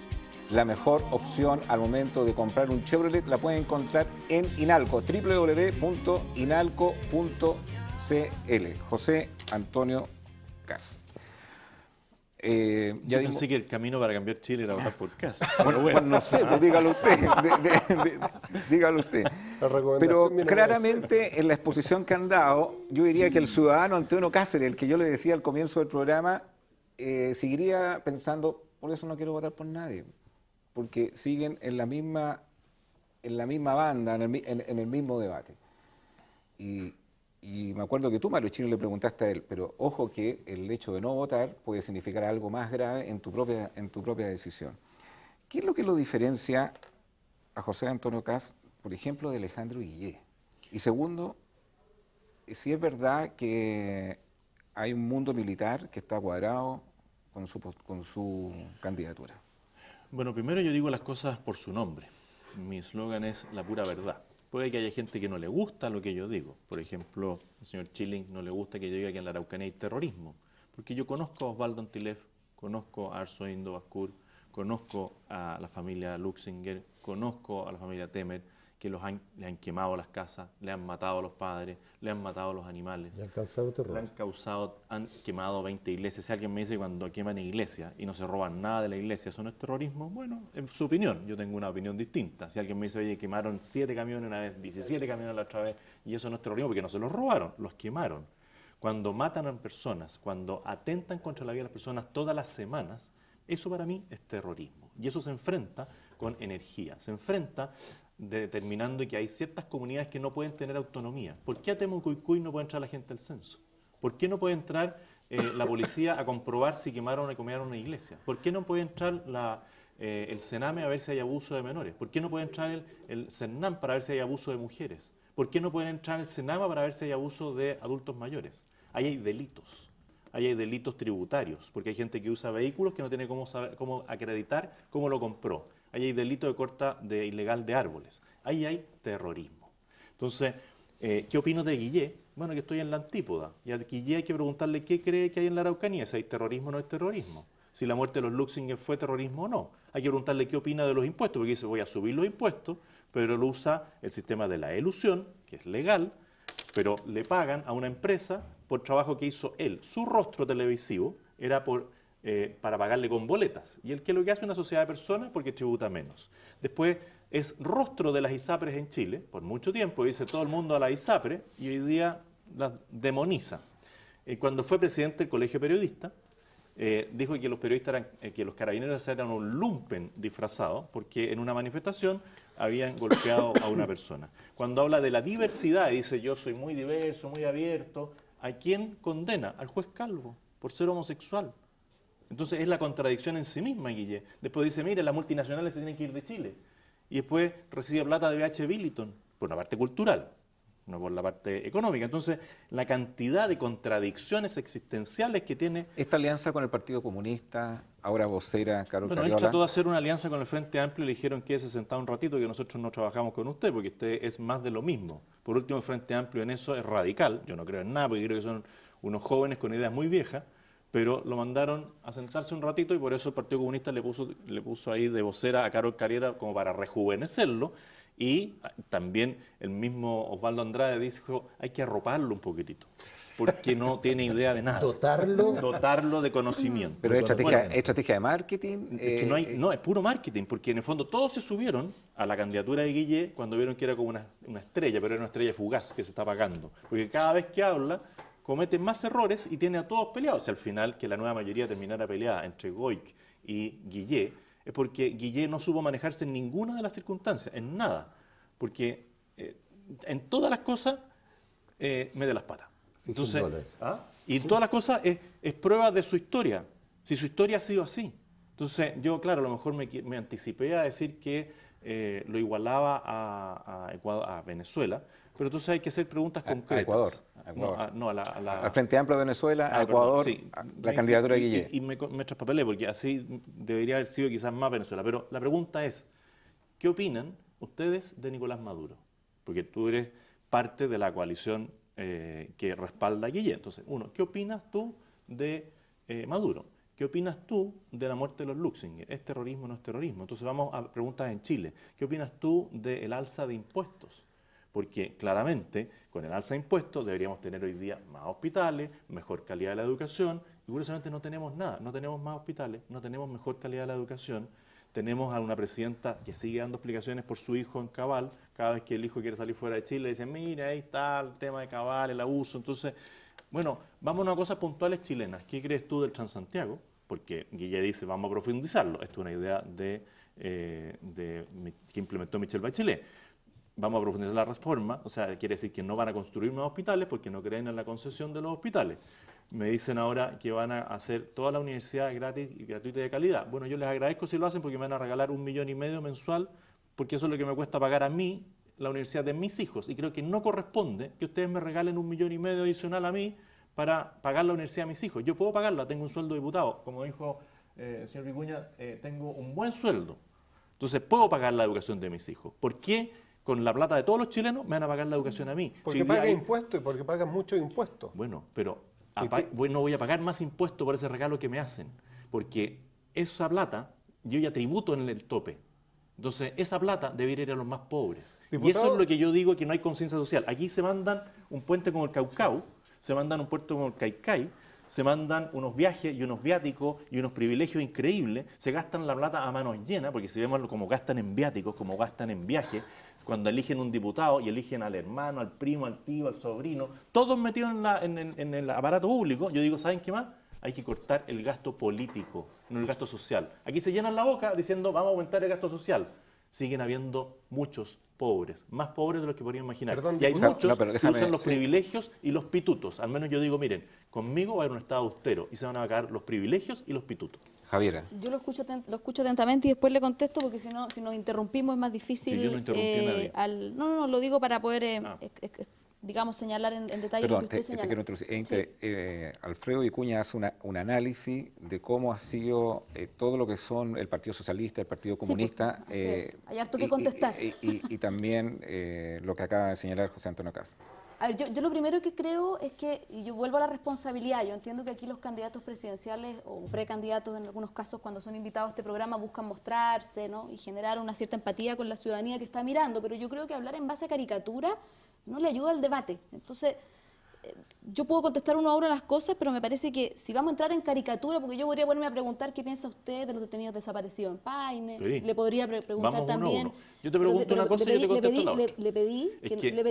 La mejor opción al momento de comprar un Chevrolet la pueden encontrar en Inalco, www.inalco.cl. José Antonio Kast. Yo pensé que el camino para cambiar Chile era votar por Kast. Bueno, no sé, pues dígalo usted. Dígalo usted. Pero claramente en la exposición que han dado, yo diría que el ciudadano Antonio Cáceres, el que yo le decía al comienzo del programa, seguiría pensando, por eso no quiero votar por nadie. Porque siguen en la misma banda, en el mismo debate. Y me acuerdo que tú, Mario Schilling, le preguntaste a él, pero ojo que el hecho de no votar puede significar algo más grave en tu propia decisión. ¿Qué es lo que lo diferencia a José Antonio Kast, por ejemplo, de Alejandro Guillé? Y segundo, si es verdad que hay un mundo militar que está cuadrado con su candidatura. Bueno, primero yo digo las cosas por su nombre. Mi eslogan es la pura verdad. Puede que haya gente que no le gusta lo que yo digo. Por ejemplo, al señor Schilling no le gusta que yo diga que en la Araucanía hay terrorismo. Porque yo conozco a Osvaldo Antilef, conozco a Arzo Indo Bascur, conozco a la familia Luxinger, conozco a la familia Temer, que le han quemado las casas, le han matado a los padres, le han matado a los animales. Y han causado terror. Han quemado 20 iglesias. Si alguien me dice que cuando queman iglesias y no se roban nada de la iglesia, ¿eso no es terrorismo? Bueno, es su opinión. Yo tengo una opinión distinta. Si alguien me dice, oye, quemaron 7 camiones una vez, 17 camiones la otra vez, y eso no es terrorismo porque no se los robaron, los quemaron. cuando matan a personas, cuando atentan contra la vida de las personas todas las semanas, eso para mí es terrorismo. Y eso se enfrenta con energía, se enfrenta determinando que hay ciertas comunidades que no pueden tener autonomía. ¿Por qué a Temucuicui no puede entrar la gente al censo? ¿Por qué no puede entrar la policía a comprobar si quemaron o quemaron una iglesia? ¿Por qué no puede entrar el Sename a ver si hay abuso de menores? ¿Por qué no puede entrar el Cernam para ver si hay abuso de mujeres? ¿Por qué no pueden entrar el Senama para ver si hay abuso de adultos mayores? Ahí hay delitos. Ahí hay delitos tributarios, porque hay gente que usa vehículos que no tiene cómo acreditar cómo lo compró. Ahí hay delito de corta ilegal de árboles. Ahí hay terrorismo. Entonces, ¿qué opino de Guillé? Bueno, que estoy en la antípoda. Y a Guillé hay que preguntarle qué cree que hay en la Araucanía, si hay terrorismo o no es terrorismo. Si la muerte de los Luxinger fue terrorismo o no. Hay que preguntarle qué opina de los impuestos, porque dice voy a subir los impuestos, pero lo usa el sistema de la elusión, que es legal, pero le pagan a una empresa por trabajo que hizo él. Su rostro televisivo era para pagarle con boletas. Y el que lo que hace una sociedad de personas porque tributa menos. Después es rostro de las ISAPRES en Chile, por mucho tiempo, dice todo el mundo a la ISAPRE, y hoy día las demoniza. Cuando fue presidente del Colegio Periodista, dijo que los periodistas que los carabineros eran un lumpen disfrazado, porque en una manifestación habían golpeado a una persona. Cuando habla de la diversidad y dice yo soy muy diverso, muy abierto, ¿a quién condena? Al juez Calvo, por ser homosexual. Entonces es la contradicción en sí misma, Guille. Después dice, mire, las multinacionales se tienen que ir de Chile. Y después recibe plata de BH Billiton, por la parte cultural, no por la parte económica. Entonces, la cantidad de contradicciones existenciales que tiene... Esta alianza con el Partido Comunista, ahora vocera, Carol Carriola... Él trató de hacer una alianza con el Frente Amplio y le dijeron que se sentaba un ratito, que nosotros no trabajamos con usted, porque usted es más de lo mismo. Por último, el Frente Amplio en eso es radical. Yo no creo en nada, porque creo que son unos jóvenes con ideas muy viejas, pero lo mandaron a sentarse un ratito y por eso el Partido Comunista le puso ahí de vocera a Carol Carriola como para rejuvenecerlo. Y también el mismo Osvaldo Andrade dijo, hay que arroparlo un poquitito, porque no tiene idea de nada. Dotarlo de conocimiento. Pero es estrategia de marketing. Es que no, es puro marketing, porque en el fondo todos se subieron a la candidatura de Guillé cuando vieron que era como una estrella, pero era una estrella fugaz que se está apagando. Porque cada vez que habla, comete más errores y tiene a todos peleados. Al final, que la nueva mayoría terminara peleada entre Goic y Guillé, es porque Guillé no supo manejarse en ninguna de las circunstancias, en nada. Porque en todas las cosas mete las patas. Entonces, y en todas las cosas es prueba de su historia, si su historia ha sido así. Entonces, yo, claro, a lo mejor me anticipé a decir que lo igualaba a Venezuela, pero entonces hay que hacer preguntas concretas. A Ecuador. Al Frente Amplio de Venezuela, a Ecuador, sí, la candidatura de Guillé. Y me traspapelé, porque así debería haber sido quizás más Venezuela. Pero la pregunta es, ¿qué opinan ustedes de Nicolás Maduro? Porque tú eres parte de la coalición que respalda a Guillé. Entonces, ¿qué opinas tú de Maduro? ¿Qué opinas tú de la muerte de los Luxinger? ¿Es terrorismo o no es terrorismo? Entonces vamos a preguntas en Chile. ¿Qué opinas tú del alza de impuestos? Porque claramente con el alza de impuestos deberíamos tener hoy día más hospitales, mejor calidad de la educación, y curiosamente no tenemos nada, no tenemos más hospitales, no tenemos mejor calidad de la educación, tenemos a una presidenta que sigue dando explicaciones por su hijo en Cabal, cada vez que el hijo quiere salir fuera de Chile, dice, mira, ahí está el tema de Cabal, el abuso. Entonces, bueno, vamos a cosas puntuales chilenas. ¿Qué crees tú del Transantiago? Porque Guille dice, vamos a profundizarlo. Esto es una idea que implementó Michelle Bachelet. Vamos a profundizar la reforma, o sea, quiere decir que no van a construir más hospitales porque no creen en la concesión de los hospitales. Me dicen ahora que van a hacer toda la universidad gratis y gratuita y de calidad. Bueno, yo les agradezco si lo hacen porque me van a regalar 1,5 millones mensual, porque eso es lo que me cuesta pagar a mí la universidad de mis hijos. Y creo que no corresponde que ustedes me regalen 1,5 millones adicional a mí para pagar la universidad de mis hijos. Yo puedo pagarla, tengo un sueldo de diputado. Como dijo el señor Vicuña, tengo un buen sueldo. Entonces puedo pagar la educación de mis hijos. ¿Por qué? Con la plata de todos los chilenos me van a pagar la educación a mí. Porque pagan impuestos y porque pagan muchos impuestos. Bueno, pero no voy a pagar más impuestos por ese regalo que me hacen. Porque esa plata yo ya tributo en el tope. Entonces, esa plata debería ir a los más pobres. Diputado, y eso es lo que yo digo, que no hay conciencia social. Aquí se mandan un puente como el Caucao, se mandan un puerto como el Caicay, se mandan unos viajes y unos viáticos y unos privilegios increíbles, se gastan la plata a manos llenas, porque si vemos cómo gastan en viáticos, cómo gastan en viajes, cuando eligen un diputado y eligen al hermano, al primo, al tío, al sobrino, todos metidos en el aparato público, yo digo, ¿saben qué más? Hay que cortar el gasto político, no el gasto social. Aquí se llenan la boca diciendo, vamos a aumentar el gasto social. Siguen habiendo muchos pobres, más pobres de los que podrían imaginar. Perdón, y hay muchos pero que usan los privilegios y los pitutos. Al menos yo digo, miren, conmigo va a haber un Estado austero y se van a acabar los privilegios y los pitutos. Javiera. Yo lo escucho atentamente y después le contesto porque si nos interrumpimos es más difícil. Sí, yo no interrumpí a nadie. No, lo digo para poder, digamos, señalar en detalle lo que usted señala. Quiero introducir. Alfredo Vicuña hace un análisis de cómo ha sido todo lo que son el Partido Socialista, el Partido Comunista. Sí, hay harto que contestar. Y también lo que acaba de señalar José Antonio Caz. A ver, yo lo primero que creo es que, y yo vuelvo a la responsabilidad, yo entiendo que aquí los candidatos presidenciales o precandidatos en algunos casos cuando son invitados a este programa buscan mostrarse, ¿no? Y generar una cierta empatía con la ciudadanía que está mirando, pero yo creo que hablar en base a caricatura no le ayuda al debate. Entonces, yo puedo contestar uno a uno las cosas, pero me parece que si vamos a entrar en caricatura, porque yo podría ponerme a preguntar qué piensa usted de los detenidos desaparecidos en Paine, Sí. le podría preguntar Vamos también... uno a uno. Yo te pregunto una cosa y yo te contesto la otra. Le pedí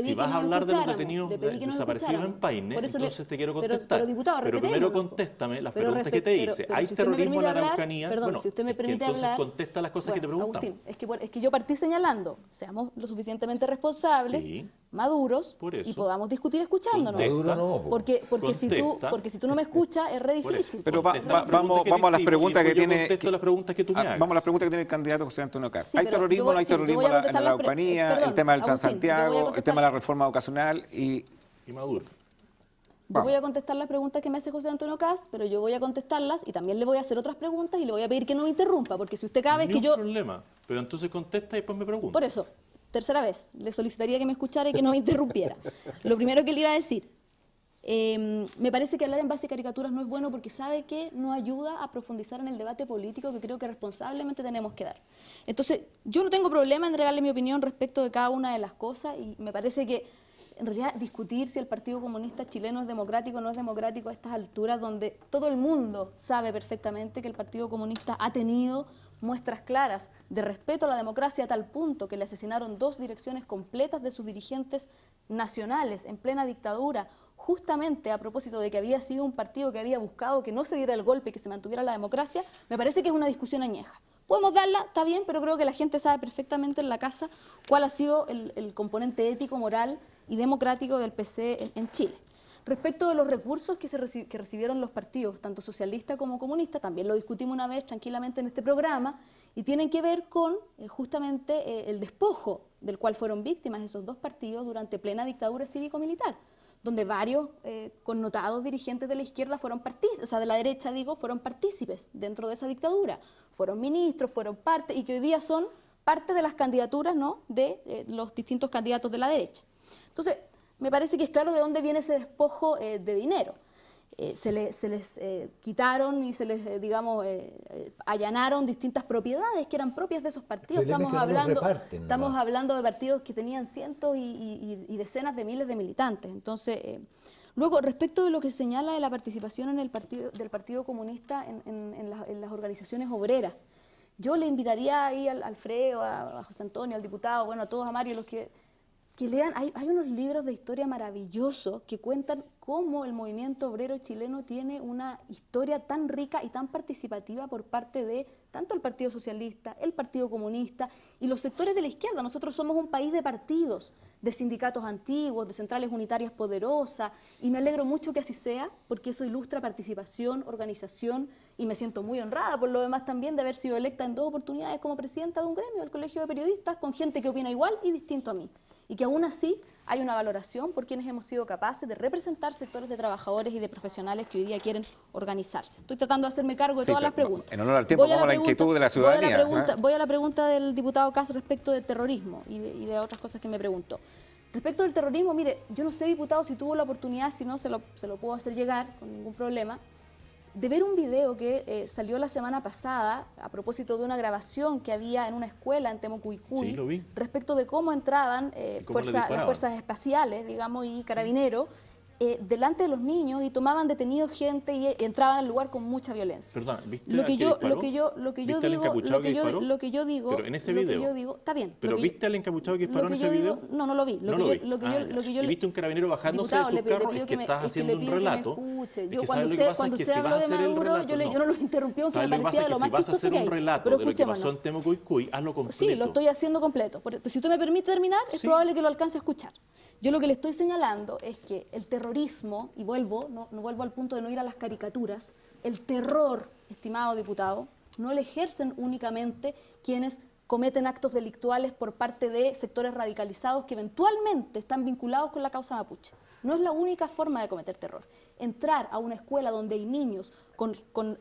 si vas a hablar de los detenidos desaparecidos en Paine, entonces te quiero contestar. Pero diputado, pero primero contéstame las preguntas que te hice. ¿Hay terrorismo en la Araucanía? Perdón, si usted me permite entonces hablar... contesta las cosas que te preguntamos. Agustín, es que yo partí señalando, seamos lo suficientemente responsables, Sí. maduros, Por eso. y podamos discutir escuchándonos. Contesta. Maduro no, po. Porque si tú no me escuchas, es re difícil. Pero Contesta las vamos preguntas a las te preguntas hicimos que y yo tiene. contesto las preguntas que tú me hagas. Vamos a las preguntas que tiene el candidato José Antonio Caz. Sí, ¿Hay pero terrorismo o no hay terrorismo en la Araucanía? El tema del Transantiago, el tema de la reforma educacional y... Y Maduro. Yo voy a contestar las preguntas que me hace José Antonio Caz, pero yo voy a contestarlas y también le voy a hacer otras preguntas y le voy a pedir que no me interrumpa, porque si usted cada vez Ni que un yo... problema. Pero entonces contesta y después me pregunta. Por eso, tercera vez, le solicitaría que me escuchara y que no me interrumpiera. Lo primero que le iba a decir, me parece que hablar en base a caricaturas no es bueno porque sabe que no ayuda a profundizar en el debate político que creo que responsablemente tenemos que dar. Entonces, yo no tengo problema en entregarle mi opinión respecto de cada una de las cosas y me parece que en realidad discutir si el Partido Comunista Chileno es democrático o no es democrático a estas alturas, donde todo el mundo sabe perfectamente que el Partido Comunista ha tenido muestras claras de respeto a la democracia a tal punto que le asesinaron 2 direcciones completas de sus dirigentes nacionales en plena dictadura, justamente a propósito de que había sido un partido que había buscado que no se diera el golpe y que se mantuviera la democracia, me parece que es una discusión añeja. Podemos darla, está bien, pero creo que la gente sabe perfectamente en la casa cuál ha sido el componente ético, moral y democrático del PC en Chile. Respecto de los recursos que recibieron los partidos, tanto socialista como comunista, también lo discutimos una vez tranquilamente en este programa, y tienen que ver con justamente el despojo del cual fueron víctimas esos 2 partidos durante plena dictadura cívico-militar, donde varios connotados dirigentes de la izquierda fueron partícipes, o sea, de la derecha digo, fueron partícipes dentro de esa dictadura, fueron ministros, fueron parte, y que hoy día son parte de las candidaturas, ¿no?, de los distintos candidatos de la derecha. Entonces, me parece que es claro de dónde viene ese despojo de dinero. Se les quitaron y se les, digamos, allanaron distintas propiedades que eran propias de esos partidos. Estamos hablando de partidos que tenían cientos y decenas de miles de militantes. Entonces, luego, respecto de lo que señala de la participación en del Partido Comunista en las organizaciones obreras, yo le invitaría ahí al Alfredo, a José Antonio, al diputado, bueno, a todos, a Mario, los que lean, hay unos libros de historia maravillosos que cuentan cómo el movimiento obrero chileno tiene una historia tan rica y tan participativa por parte de tanto el Partido Socialista, el Partido Comunista y los sectores de la izquierda. Nosotros somos un país de partidos, de sindicatos antiguos, de centrales unitarias poderosas, y me alegro mucho que así sea, porque eso ilustra participación, organización, y me siento muy honrada por lo demás también de haber sido electa en 2 oportunidades como presidenta de un gremio del Colegio de Periodistas, con gente que opina igual y distinto a mí. Y que aún así hay una valoración por quienes hemos sido capaces de representar sectores de trabajadores y de profesionales que hoy día quieren organizarse. Estoy tratando de hacerme cargo de todas las preguntas. En honor al tiempo, vamos a la inquietud de la ciudadanía. Voy a la pregunta del diputado Caz respecto del terrorismo y de otras cosas que me preguntó. Respecto del terrorismo, mire, yo no sé, diputado, si tuvo la oportunidad, si no, se lo puedo hacer llegar con ningún problema, de ver un video que salió la semana pasada a propósito de una grabación que había en una escuela en Temucuicui, sí, lo vi, respecto de cómo entraban las fuerzas espaciales, digamos, y carabineros delante de los niños y tomaban detenidos gente y entraban al lugar con mucha violencia. Perdón, ¿viste lo que al yo digo, pero en ese video, está bien. ¿Pero viste al encapuchado que disparó en ese video? No, no lo vi. ¿Y viste un carabinero bajándose de su carro? Es que estás haciendo un relato. Yo cuando usted habló de Maduro, yo no lo interrumpí, aunque me parecía de lo más chistoso que hay. Pero de lo que pasó en Temucuicui, hazlo completo. Sí, lo estoy haciendo completo. Si usted me permite terminar, es probable que lo alcance a escuchar. Yo lo que le estoy señalando es que el terrorismo, y vuelvo, no vuelvo al punto de no ir a las caricaturas, el terror, estimado diputado, no lo ejercen únicamente quienes cometen actos delictuales por parte de sectores radicalizados que eventualmente están vinculados con la causa mapuche. No es la única forma de cometer terror. Entrar a una escuela donde hay niños con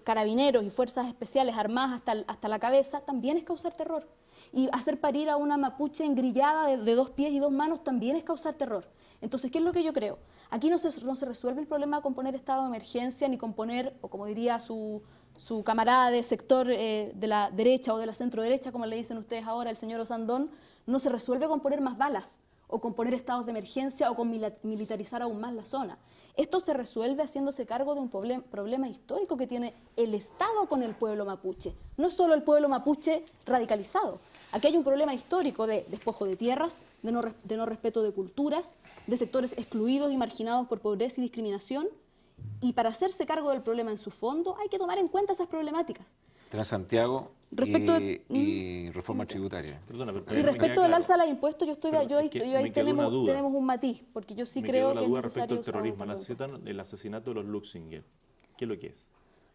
carabineros y fuerzas especiales armadas hasta la cabeza también es causar terror. Y hacer parir a una mapuche engrillada de 2 pies y 2 manos también es causar terror. Entonces, ¿qué es lo que yo creo? Aquí no se resuelve el problema con poner estado de emergencia, ni con poner, o como diría su camarada de sector de la derecha o de la centro derecha, como le dicen ustedes ahora, el señor Osandón, no se resuelve con poner más balas, o con poner estados de emergencia, o con militarizar aún más la zona. Esto se resuelve haciéndose cargo de un problema histórico que tiene el Estado con el pueblo mapuche, no solo el pueblo mapuche radicalizado. Aquí hay un problema histórico de despojo de tierras, de no respeto de culturas, de sectores excluidos y marginados por pobreza y discriminación, y para hacerse cargo del problema en su fondo hay que tomar en cuenta esas problemáticas. Transantiago y reforma tributaria. Perdona, y respecto del alza de los impuestos, ahí tenemos un matiz, porque yo sí creo que es necesario... Respecto al terrorismo, el asesinato de los Luxinger, ¿qué es lo que es?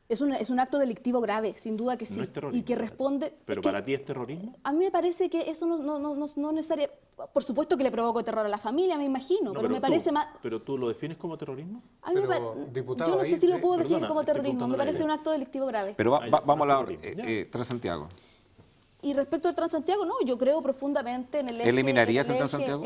Es un acto delictivo grave, sin duda que sí. No es terrorismo, y que responde... ¿Pero para ti es terrorismo? A mí me parece que eso no necesariamente... Por supuesto que le provocó terror a la familia, me imagino, pero me parece más... ¿Pero tú lo defines como terrorismo? A mí diputado, yo no sé si lo puedo definir como terrorismo, me parece un acto delictivo grave. Pero vamos a hablar Transantiago. Y respecto al Transantiago, no, yo creo profundamente en el eje... ¿Eliminarías el Transantiago?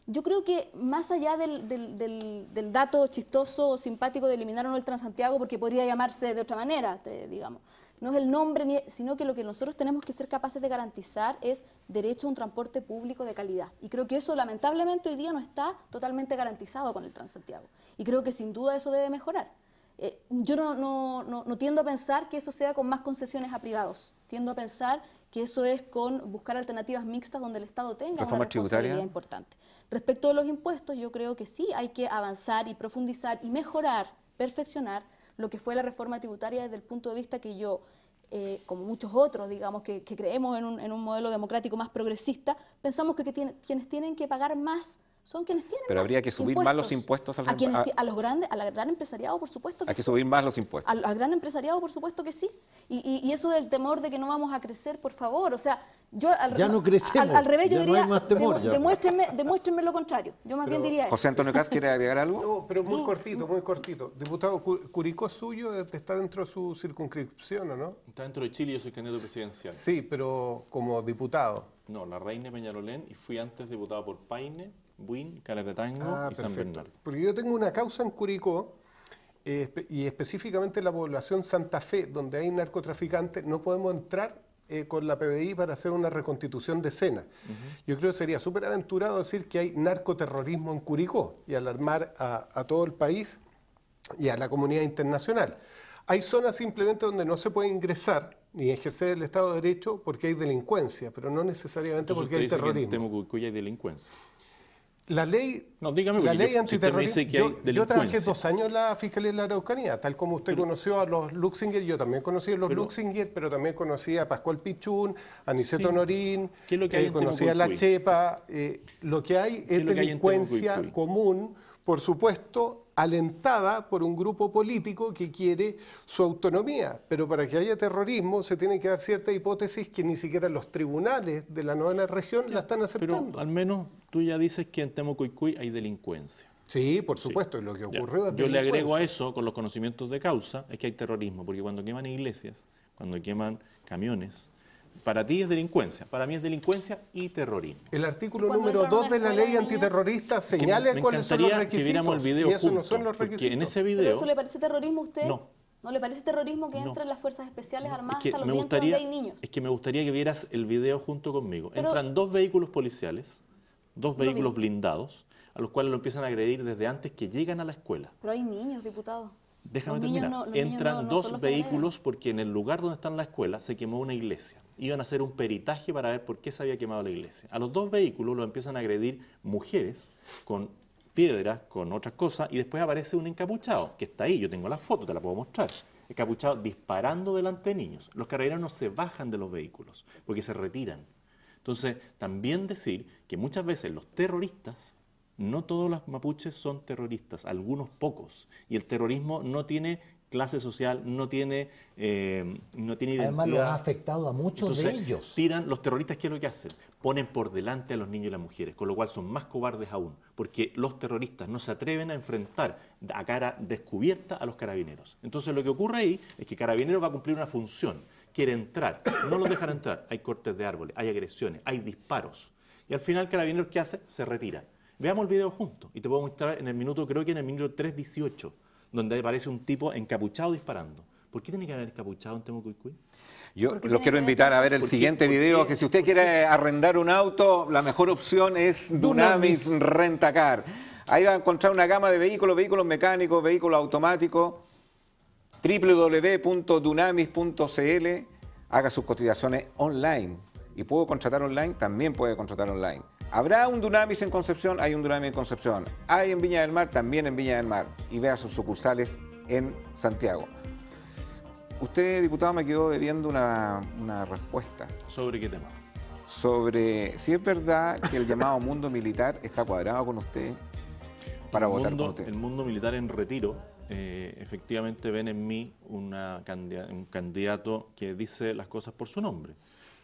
Yo creo que más allá del dato chistoso o simpático de eliminar o no el Transantiago, porque podría llamarse de otra manera, digamos, no es el nombre, sino que lo que nosotros tenemos que ser capaces de garantizar es derecho a un transporte público de calidad. Y creo que eso lamentablemente hoy día no está totalmente garantizado con el Transantiago. Y creo que sin duda eso debe mejorar. Yo no tiendo a pensar que eso sea con más concesiones a privados. Tiendo a pensar que eso es con buscar alternativas mixtas donde el Estado tenga una responsabilidad importante. Respecto a los impuestos, yo creo que sí hay que avanzar y profundizar y mejorar, perfeccionar lo que fue la reforma tributaria desde el punto de vista que yo, como muchos otros, digamos, que creemos en un modelo democrático más progresista, pensamos que quienes tienen que pagar más son quienes tienen Pero más habría que subir más los impuestos al gran empresariado, por supuesto que Hay que subir más los impuestos. Al gran empresariado, por supuesto que sí. Y eso del temor de que no vamos a crecer, por favor, o sea, yo ya no crecemos, al revés yo ya diría, no hay más temor, demuéstrenme lo contrario. Yo más bien diría eso. José Antonio Caz, ¿quiere agregar algo? No, pero muy cortito. Diputado, Curicó suyo está dentro de su circunscripción, ¿o no? Está dentro de Chile, yo soy candidato presidencial. Sí, pero como diputado. No, La Reina, Peñalolén, y fui antes diputado por Paine, Buin, Calacatango y San Bernardo. Porque yo tengo una causa en Curicó, y específicamente la población Santa Fe, donde hay narcotraficantes, no podemos entrar con la PDI para hacer una reconstitución de escena. Yo creo que sería súper aventurado decir que hay narcoterrorismo en Curicó y alarmar a todo el país y a la comunidad internacional. Hay zonas simplemente donde no se puede ingresar ni ejercer el Estado de Derecho porque hay delincuencia, pero no necesariamente Entonces, porque hay terrorismo. En Temucuicui hay delincuencia. La ley, no, dígame, la ley antiterrorista, yo trabajé 2 años en la Fiscalía de la Araucanía, tal como usted conoció a los Luxinger, yo también conocí a los Luxinger, pero también conocí a Pascual Pichún, a Niceto Norín, conocí a La Chepa. Lo que hay es delincuencia común, por supuesto, alentada por un grupo político que quiere su autonomía. Pero para que haya terrorismo se tienen que dar ciertas hipótesis que ni siquiera los tribunales de la 9ª región la están aceptando. Pero al menos tú ya dices que en Temucuicui hay delincuencia. Sí, por supuesto, lo que ocurrió es Yo le agrego a eso, con los conocimientos de causa, es que hay terrorismo, porque cuando queman iglesias, cuando queman camiones, para ti es delincuencia, para mí es delincuencia y terrorismo. El artículo número 2 de la ley antiterrorista señala cuáles son los requisitos, el video y eso junto, no son los requisitos. En ese video, ¿Pero eso le parece terrorismo a usted? No. ¿No le parece terrorismo que entren las fuerzas especiales armadas hasta los dientes donde hay niños? Es que me gustaría que vieras el video junto conmigo. Entran 2 vehículos policiales, 2 vehículos blindados, a los cuales lo empiezan a agredir desde antes que llegan a la escuela. Pero hay niños, diputado. Déjame Los niños terminar. no- los niños Entran no son dos los que agreden. vehículos porque en el lugar donde está la escuela se quemó una iglesia. Iban a hacer un peritaje para ver por qué se había quemado la iglesia. A los dos vehículos los empiezan a agredir mujeres con piedras, con otras cosas, y después aparece un encapuchado, que está ahí, yo tengo la foto, te la puedo mostrar. Encapuchado disparando delante de niños. Los carabineros no se bajan de los vehículos porque se retiran. Entonces, también decir que muchas veces los terroristas, no todos los mapuches son terroristas, algunos pocos. Y el terrorismo no tiene clase social, no tiene identidad. Además, los ha afectado a muchos de Entonces, ellos. tiran, los terroristas, ¿qué es lo que hacen? Ponen por delante a los niños y las mujeres, con lo cual son más cobardes aún, porque los terroristas no se atreven a enfrentar a cara descubierta a los carabineros. Entonces, lo que ocurre ahí es que Carabineros va a cumplir una función, quiere entrar, no los dejan entrar, hay cortes de árboles, hay agresiones, hay disparos. Y al final, Carabineros, ¿qué hace? Se retira. Veamos el video juntos, y te puedo mostrar en el minuto, creo que en el minuto 3:18, donde aparece un tipo encapuchado disparando. ¿Por qué tiene que haber encapuchado en Temucuicui? Yo Porque los tiene quiero que invitar a ver el ¿Por qué? siguiente ¿Por qué? video, que si usted quiere arrendar un auto, la mejor opción es Dunamis Rentacar. Ahí va a encontrar una gama de vehículos, vehículos mecánicos, vehículos automáticos, www.dunamis.cl, haga sus cotizaciones online. Y puedo contratar online, también puede contratar online. Habrá un Dunamis en Concepción, hay un Dunamis en Concepción. Hay en Viña del Mar, también en Viña del Mar. Y vea sus sucursales en Santiago. Usted, diputado, me quedó debiendo una respuesta ¿Sobre qué tema? sobre si es verdad que el llamado mundo militar está cuadrado con usted para votar con usted. El mundo militar en retiro, efectivamente ven en mí un candidato que dice las cosas por su nombre.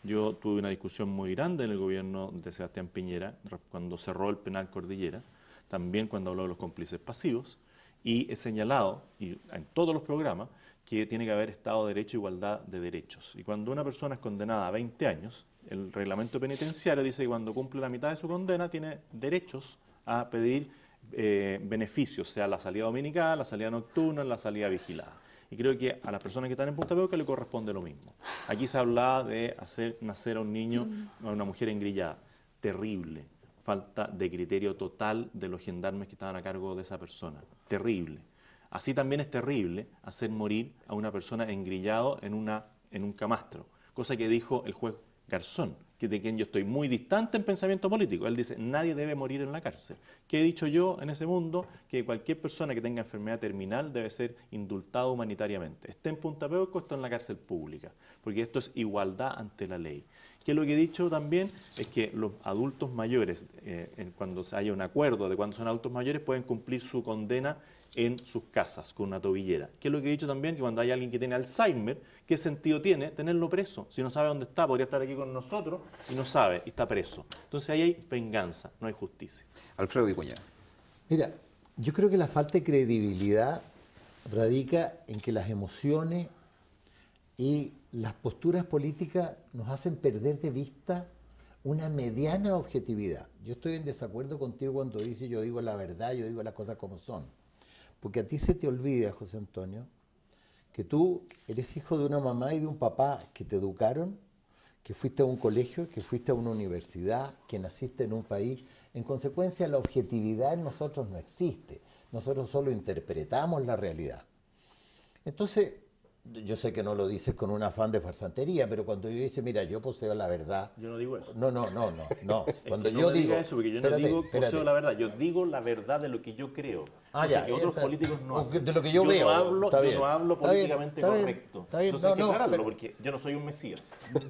Yo tuve una discusión muy grande en el gobierno de Sebastián Piñera cuando cerró el penal Cordillera, también cuando habló de los cómplices pasivos, y he señalado y en todos los programas que tiene que haber Estado de Derecho e igualdad de derechos. Y cuando una persona es condenada a 20 años, el reglamento penitenciario dice que cuando cumple la mitad de su condena tiene derechos a pedir beneficios, sea la salida dominical, la salida nocturna, la salida vigilada. Y creo que a las personas que están en Punta Peuca le corresponde lo mismo. Aquí se hablaba de hacer nacer a un niño, a una mujer engrillada. Terrible. Falta de criterio total de los gendarmes que estaban a cargo de esa persona. Terrible. Así también es terrible hacer morir a una persona engrillado en un camastro, cosa que dijo el juez Garzón, que de quien yo estoy muy distante en pensamiento político. Él dice, nadie debe morir en la cárcel. ¿Qué he dicho yo en ese mundo? Que cualquier persona que tenga enfermedad terminal debe ser indultada humanitariamente. Esté en Punta Peuco, esté en la cárcel pública, porque esto es igualdad ante la ley. Que lo que he dicho también es que los adultos mayores, cuando haya un acuerdo de cuando son adultos mayores, pueden cumplir su condena en sus casas con una tobillera. Que es lo que he dicho también, que cuando hay alguien que tiene Alzheimer, ¿qué sentido tiene tenerlo preso? Si no sabe dónde está, podría estar aquí con nosotros y no sabe, y está preso. Entonces ahí hay venganza, no hay justicia. Alfredo Vicuña. Mira, yo creo que la falta de credibilidad radica en que las emociones y las posturas políticas nos hacen perder de vista una mediana objetividad. Yo estoy en desacuerdo contigo cuando dices yo digo la verdad, yo digo las cosas como son. Porque a ti se te olvida, José Antonio, que tú eres hijo de una mamá y de un papá que te educaron, que fuiste a un colegio, que fuiste a una universidad, que naciste en un país. En consecuencia, la objetividad en nosotros no existe. Nosotros solo interpretamos la realidad. Entonces, yo sé que no lo dices con un afán de farsantería, pero cuando yo dice, mira, yo poseo la verdad. Yo no digo eso. No. Cuando Es que yo no me digo diga eso, porque yo espérate, no digo espérate. poseo la verdad, yo digo la verdad de lo que yo creo. Ah, Cosa ya, que otros esa- políticos no hacen. de lo que yo veo, No hablo, está yo bien, no hablo está bien, políticamente está bien, correcto. está bien, Entonces hay que no, aclararlo, pero- porque yo no soy un mesías.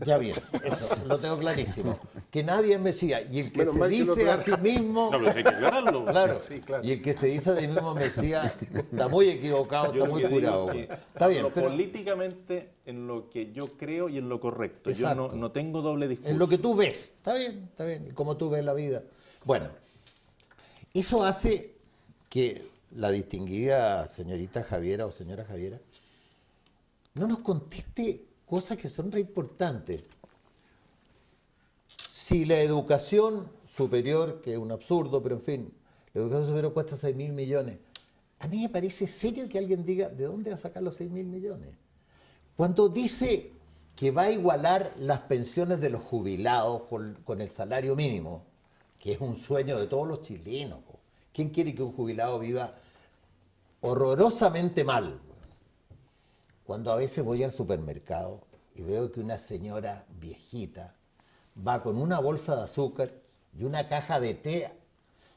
Ya bien, eso lo tengo clarísimo. Que nadie es Mesías. Y el que Menos se mal que lo dice a aclara. sí mismo... No, pero hay que aclararlo. Claro. Sí, claro. Y el que se dice de mismo Mesías está muy equivocado, Yo está lo muy que digo curado. es que Está bien, hablo pero políticamente en lo que yo creo y en lo correcto. Exacto. Yo no tengo doble discurso. en lo que tú ves. Está bien. Y como tú ves la vida. Bueno, eso hace que la distinguida señorita Javiera o señora Javiera no nos conteste cosas que son re importantes. Si la educación superior, que es un absurdo, pero en fin, la educación superior cuesta 6.000 millones, a mí me parece serio que alguien diga, ¿de dónde va a sacar los 6.000 millones? Cuando dice que va a igualar las pensiones de los jubilados con el salario mínimo, que es un sueño de todos los chilenos, po. ¿Quién quiere que un jubilado viva horrorosamente mal? Cuando a veces voy al supermercado y veo que una señora viejita va con una bolsa de azúcar y una caja de té,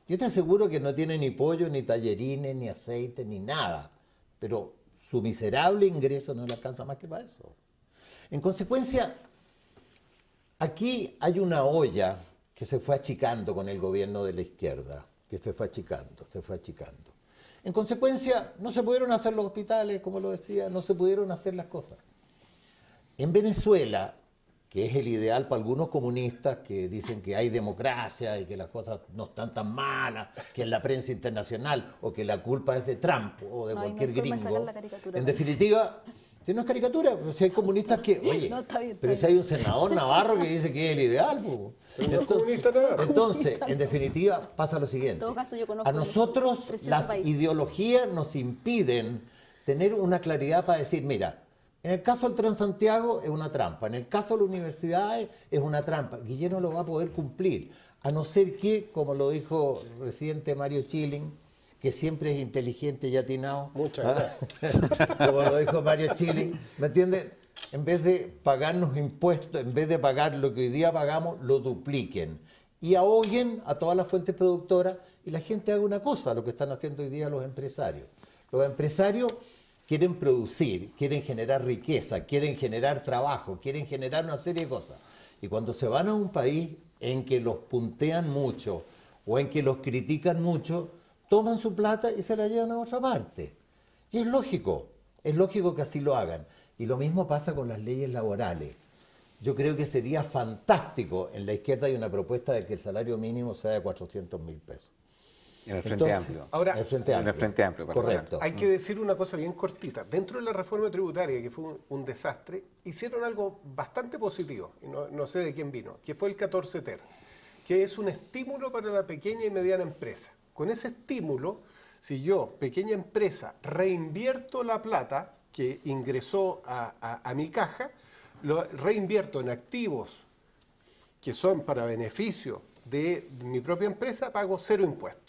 yo te aseguro que no tiene ni pollo, ni tallerines, ni aceite, ni nada, pero su miserable ingreso no le alcanza más que para eso. En consecuencia, aquí hay una olla que se fue achicando con el gobierno de la izquierda, que se fue achicando, se fue achicando. En consecuencia, no se pudieron hacer los hospitales, como lo decía, no se pudieron hacer las cosas. En Venezuela, que es el ideal para algunos comunistas que dicen que hay democracia y que las cosas no están tan malas, que en la prensa internacional, o que la culpa es de Trump o de cualquier gringo. En definitiva, si no es caricatura, pero si hay comunistas que, oye, no, está bien, pero si hay un senador Navarro que dice que es el ideal, entonces, en definitiva, pasa lo siguiente. En todo caso, yo conozco a nosotros las ideologías nos impiden tener una claridad para decir, mira, en el caso del Transantiago es una trampa, en el caso de las universidades es una trampa. Guillermo lo va a poder cumplir, a no ser que, como lo dijo el presidente Mario Chilling, que siempre es inteligente y atinado. Muchas gracias. Como lo dijo Mario Chilling, ¿me entienden? En vez de pagarnos impuestos, en vez de pagar lo que hoy día pagamos, lo dupliquen. Y ahoguen a todas las fuentes productoras y la gente haga una cosa, lo que están haciendo hoy día los empresarios. Los empresarios quieren producir, quieren generar riqueza, quieren generar trabajo, quieren generar una serie de cosas. Y cuando se van a un país en que los puntean mucho o en que los critican mucho, toman su plata y se la llevan a otra parte. Y es lógico que así lo hagan. Y lo mismo pasa con las leyes laborales. Yo creo que sería fantástico, en la izquierda hay una propuesta de que el salario mínimo sea de 400.000 pesos. En el Frente Amplio. Ahora, en el Frente Amplio. Correcto. Hay que decir una cosa bien cortita. Dentro de la reforma tributaria, que fue un desastre, hicieron algo bastante positivo, y no sé de quién vino, que fue el 14 Ter, que es un estímulo para la pequeña y mediana empresa. Con ese estímulo, si yo, pequeña empresa, reinvierto la plata que ingresó a mi caja, lo reinvierto en activos que son para beneficio de mi propia empresa, pago 0 impuestos.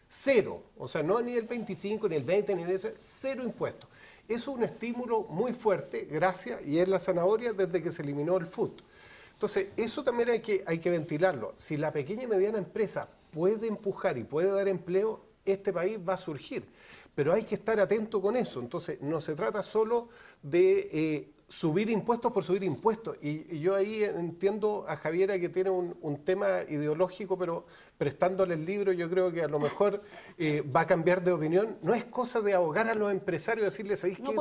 0, o sea, no ni el 25, ni el 20, ni de eso, 0 impuestos. Es un estímulo muy fuerte, gracias, y es la zanahoria desde que se eliminó el FUT. Entonces, eso también hay que ventilarlo. Si la pequeña y mediana empresa puede empujar y puede dar empleo, este país va a surgir. Pero hay que estar atento con eso. Entonces, no se trata solo de subir impuestos por subir impuestos. Y yo ahí entiendo a Javiera que tiene un tema ideológico, pero prestándole el libro yo creo que a lo mejor va a cambiar de opinión. No es cosa de ahogar a los empresarios, decirles, ¿sabéis qué?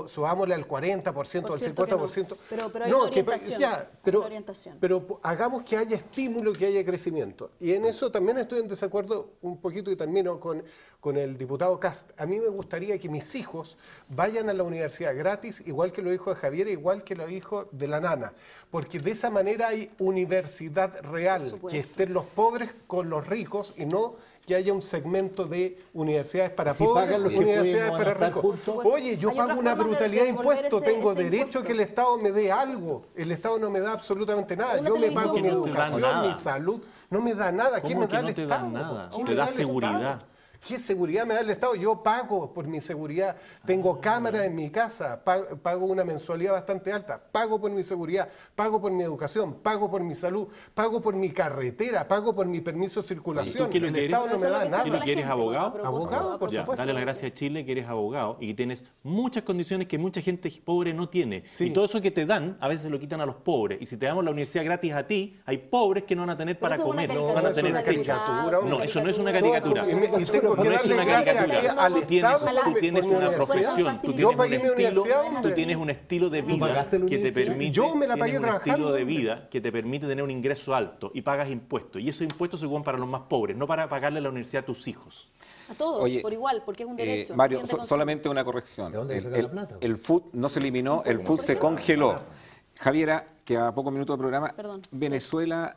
Subámosle al 40%, al 50%. No. Pero hay una orientación. Pero hagamos que haya estímulo, que haya crecimiento. Y en eso también estoy en desacuerdo un poquito y termino con el diputado Cast. A mí me gustaría que mis hijos vayan a la universidad gratis, igual que lo dijo Javier, igual que lo dijo de la nana, porque de esa manera hay universidad real, que estén los pobres con los ricos y no que haya un segmento de universidades para pobres, universidades para ricos. Oye, yo pago una brutalidad de impuestos, tengo derecho a que el Estado me dé algo. El Estado no me da absolutamente nada. Yo me pago mi educación, mi salud, no me da nada. ¿Qué me da el Estado? Te da seguridad. ¿Qué seguridad me da el Estado? Yo pago por mi seguridad, tengo cámaras en mi casa, pago una mensualidad bastante alta, pago por mi seguridad, pago por mi educación, pago por mi salud, pago por mi carretera, pago por mi permiso de circulación. ¿Tú el Estado no me da nada. ¿Tú que eres abogado? Abogado, por supuesto. Dale las gracias a Chile que eres abogado y que tienes muchas condiciones que mucha gente pobre no tiene. Sí. Y todo eso que te dan, a veces lo quitan a los pobres. Y si te damos la universidad gratis a ti, hay pobres que no van a tener para comer, no van a tener techo. No, eso no es una caricatura. No es una caricatura. Tú tienes una profesión, tú tienes un estilo de vida que te permite, yo me la pagué trabajando, un estilo de vida que te permite tener un ingreso alto y pagas impuestos. Y esos impuestos se ocupan para los más pobres, no para pagarle la universidad a tus hijos. A todos, oye, por igual, porque es un derecho. Mario, solamente una corrección. ¿De dónde saca la plata? El FUT no se eliminó, el FUT se congeló. Javiera, que a pocos minutos de programa, Venezuela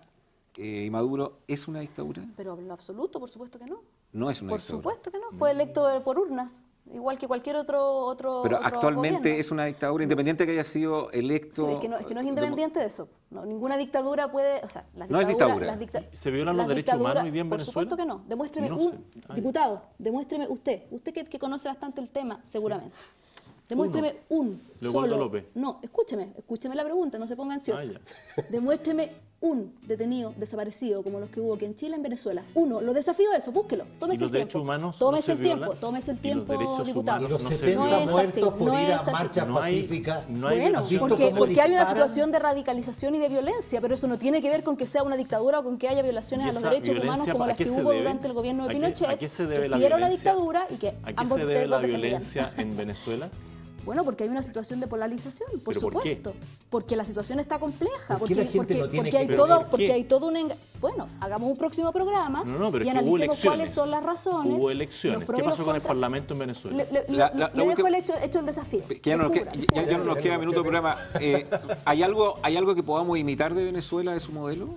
y Maduro, ¿es una dictadura? Pero en lo absoluto, por supuesto que no. No es una Por dictadura. supuesto que no, fue electo por urnas, igual que cualquier otro Pero otro actualmente gobierno. es una dictadura, independiente que haya sido electo... Sí, es que no es independiente de eso. No, ninguna dictadura puede... O sea, las No es dictaduras... dictadura. ¿Se violan los derechos humanos hoy día en Por Venezuela? supuesto que no. Demuéstreme No sé. diputado, demuéstreme usted que conoce bastante el tema, seguramente. Demuéstreme un Leopoldo solo... López. No, escúcheme la pregunta, no se ponga ansioso. Demuéstreme un detenido desaparecido como los que hubo aquí en Chile, en Venezuela. Uno, lo desafío a eso, búsquelo. Tómese los el derechos tiempo. humanos Tómese no el se tiempo, violan? tómese el ¿Y los tiempo, derechos diputado. humanos Los no se 70 No es así, muertos por no ir a es así. marchas No hay- pacíficas. no hay Bueno, violación. ¿Visto cómo porque hay una disparan? situación de radicalización y de violencia, pero eso no tiene que ver con que sea una dictadura o con que haya violaciones ¿Y a los esa derechos humanos violencia como a las qué que se hubo debe? durante el gobierno de ¿A qué- Pinochet, a qué se debe que la sí era una violencia? dictadura y que ¿A qué ambos se de debe ustedes la dos defendían. violencia en Venezuela? Bueno, porque hay una situación de polarización, por ¿Pero por qué? supuesto. Porque la situación está compleja. ¿Por qué la gente no tiene que hay ¿Pero todo, por qué? porque hay todo un bueno, hagamos un próximo programa No, pero y es que hubo analicemos elecciones. cuáles son las razones. Hubo los elecciones. pros ¿Qué y los pasó con el contras. Parlamento en Venezuela? Le La dejo última- hecho el desafío. Que ya no nos queda, ya no nos queda minuto de programa. ¿Hay algo que podamos imitar de Venezuela, de su modelo?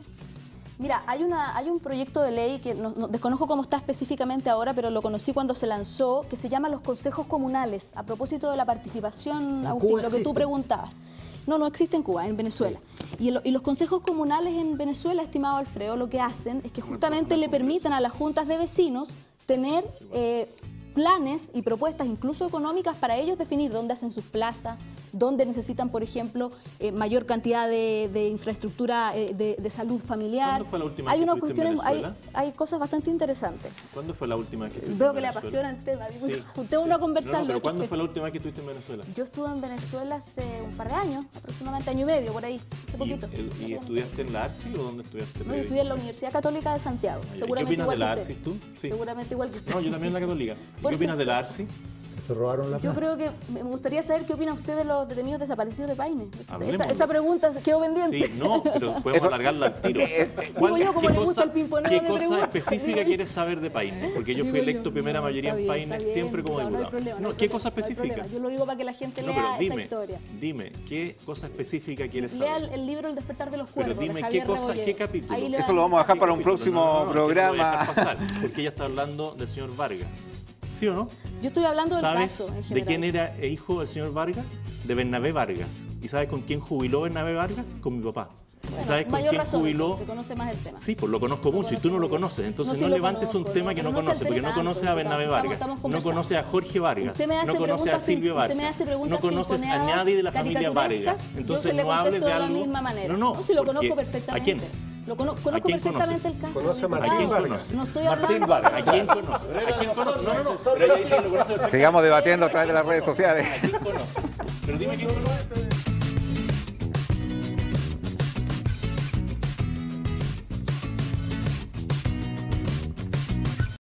Mira, hay un proyecto de ley que desconozco cómo está específicamente ahora, pero lo conocí cuando se lanzó, que se llama los consejos comunales, a propósito de la participación, ¿En Agustín, Cuba lo que tú existe? preguntabas. No existe en Cuba, en Venezuela. Y los consejos comunales en Venezuela, estimado Alfredo, lo que hacen es que justamente le permitan a las juntas de vecinos tener planes y propuestas, incluso económicas, para ellos definir dónde hacen sus plazas, dónde necesitan, por ejemplo, mayor cantidad de infraestructura de salud familiar. ¿Cuándo fue la última Hay vez que unas estuviste en cuestiones, Venezuela? hay cosas bastante interesantes. ¿Cuándo fue la última vez que estuviste Veo en que le Venezuela? apasiona el tema. Sí. Juntémonos a conversarlo. No, pero al ¿cuándo respecto. fue la última vez que estuviste en Venezuela? Yo estuve en Venezuela hace un par de años, aproximadamente año y medio, por ahí, hace poquito. ¿Y estudiaste en la ARSI o dónde estudiaste? No, yo estudié en la Universidad Católica de Santiago. ¿Y qué Seguramente opinas de igual la que ARSI usted. tú? Sí. Seguramente igual que usted. No, yo también en la Católica. ¿Y Por qué opinas de la eso. ARSI? Se robaron la Yo plata. creo que me gustaría saber qué opina usted de los detenidos desaparecidos de Paine. Hablemoslo. Esa pregunta quedó pendiente. Sí, no, pero podemos alargarla al tiro. Digo yo, como le gusta el pimponeo ¿Qué de cosa preguntas? específica Digo yo. quieres saber de Paine? Porque yo fui Digo electo primera mayoría está en bien, Paine está bien, siempre como no hay diputado. problema, no hay ¿Qué problema, cosa no hay específica? problema. Yo lo digo para que la gente No, lea pero esa dime, historia. dime, ¿qué cosa específica quieres Lea saber? el libro El despertar de los Pero cuervos, dime de qué Javier cosa, Rebolledo. qué capítulo. Ahí le Eso va- lo vamos a dejar para un Capítulo. próximo es que no lo voy a programa. dejar pasar, porque ella está hablando del señor Vargas. ¿Sí o no? Yo estoy hablando del ¿Sabes caso en de general. quién era hijo del señor Vargas? De Bernabé Vargas. ¿Y sabes con quién jubiló Bernabé Vargas? Con mi papá. Bueno, ¿Y sabes con mayor quién razón, jubiló? se conoce más el tema. Sí, pues lo conozco mucho y tú no lo muy bien. conoces. Entonces No, sí no lo levantes un conozco, tema que no pero no se conoces, porque no altere conoces a tanto, Bernabé estamos Vargas, no conversando. conoces a Jorge Vargas, Usted me hace no conoces a preguntas Silvio usted Vargas, me hace preguntas no conoces a pimponeadas, nadie de la familia caricaturescas, Vargas. yo Entonces se le no hables contesto de de la algo. misma manera. No, sí lo conozco porque- perfectamente. ¿A quién? Conozco ¿A quién perfectamente conoces? el caso. ¿Conoce a diputado. Martín Vargas? Vargas? No estoy Martín hablando. Vargas. ¿A quién conoces? ¿A quién conoces? No, pero ella dice que lo conoce perfectamente. Sigamos debatiendo a través de las redes sociales. ¿A quién conoces? Pero dime quién conoces.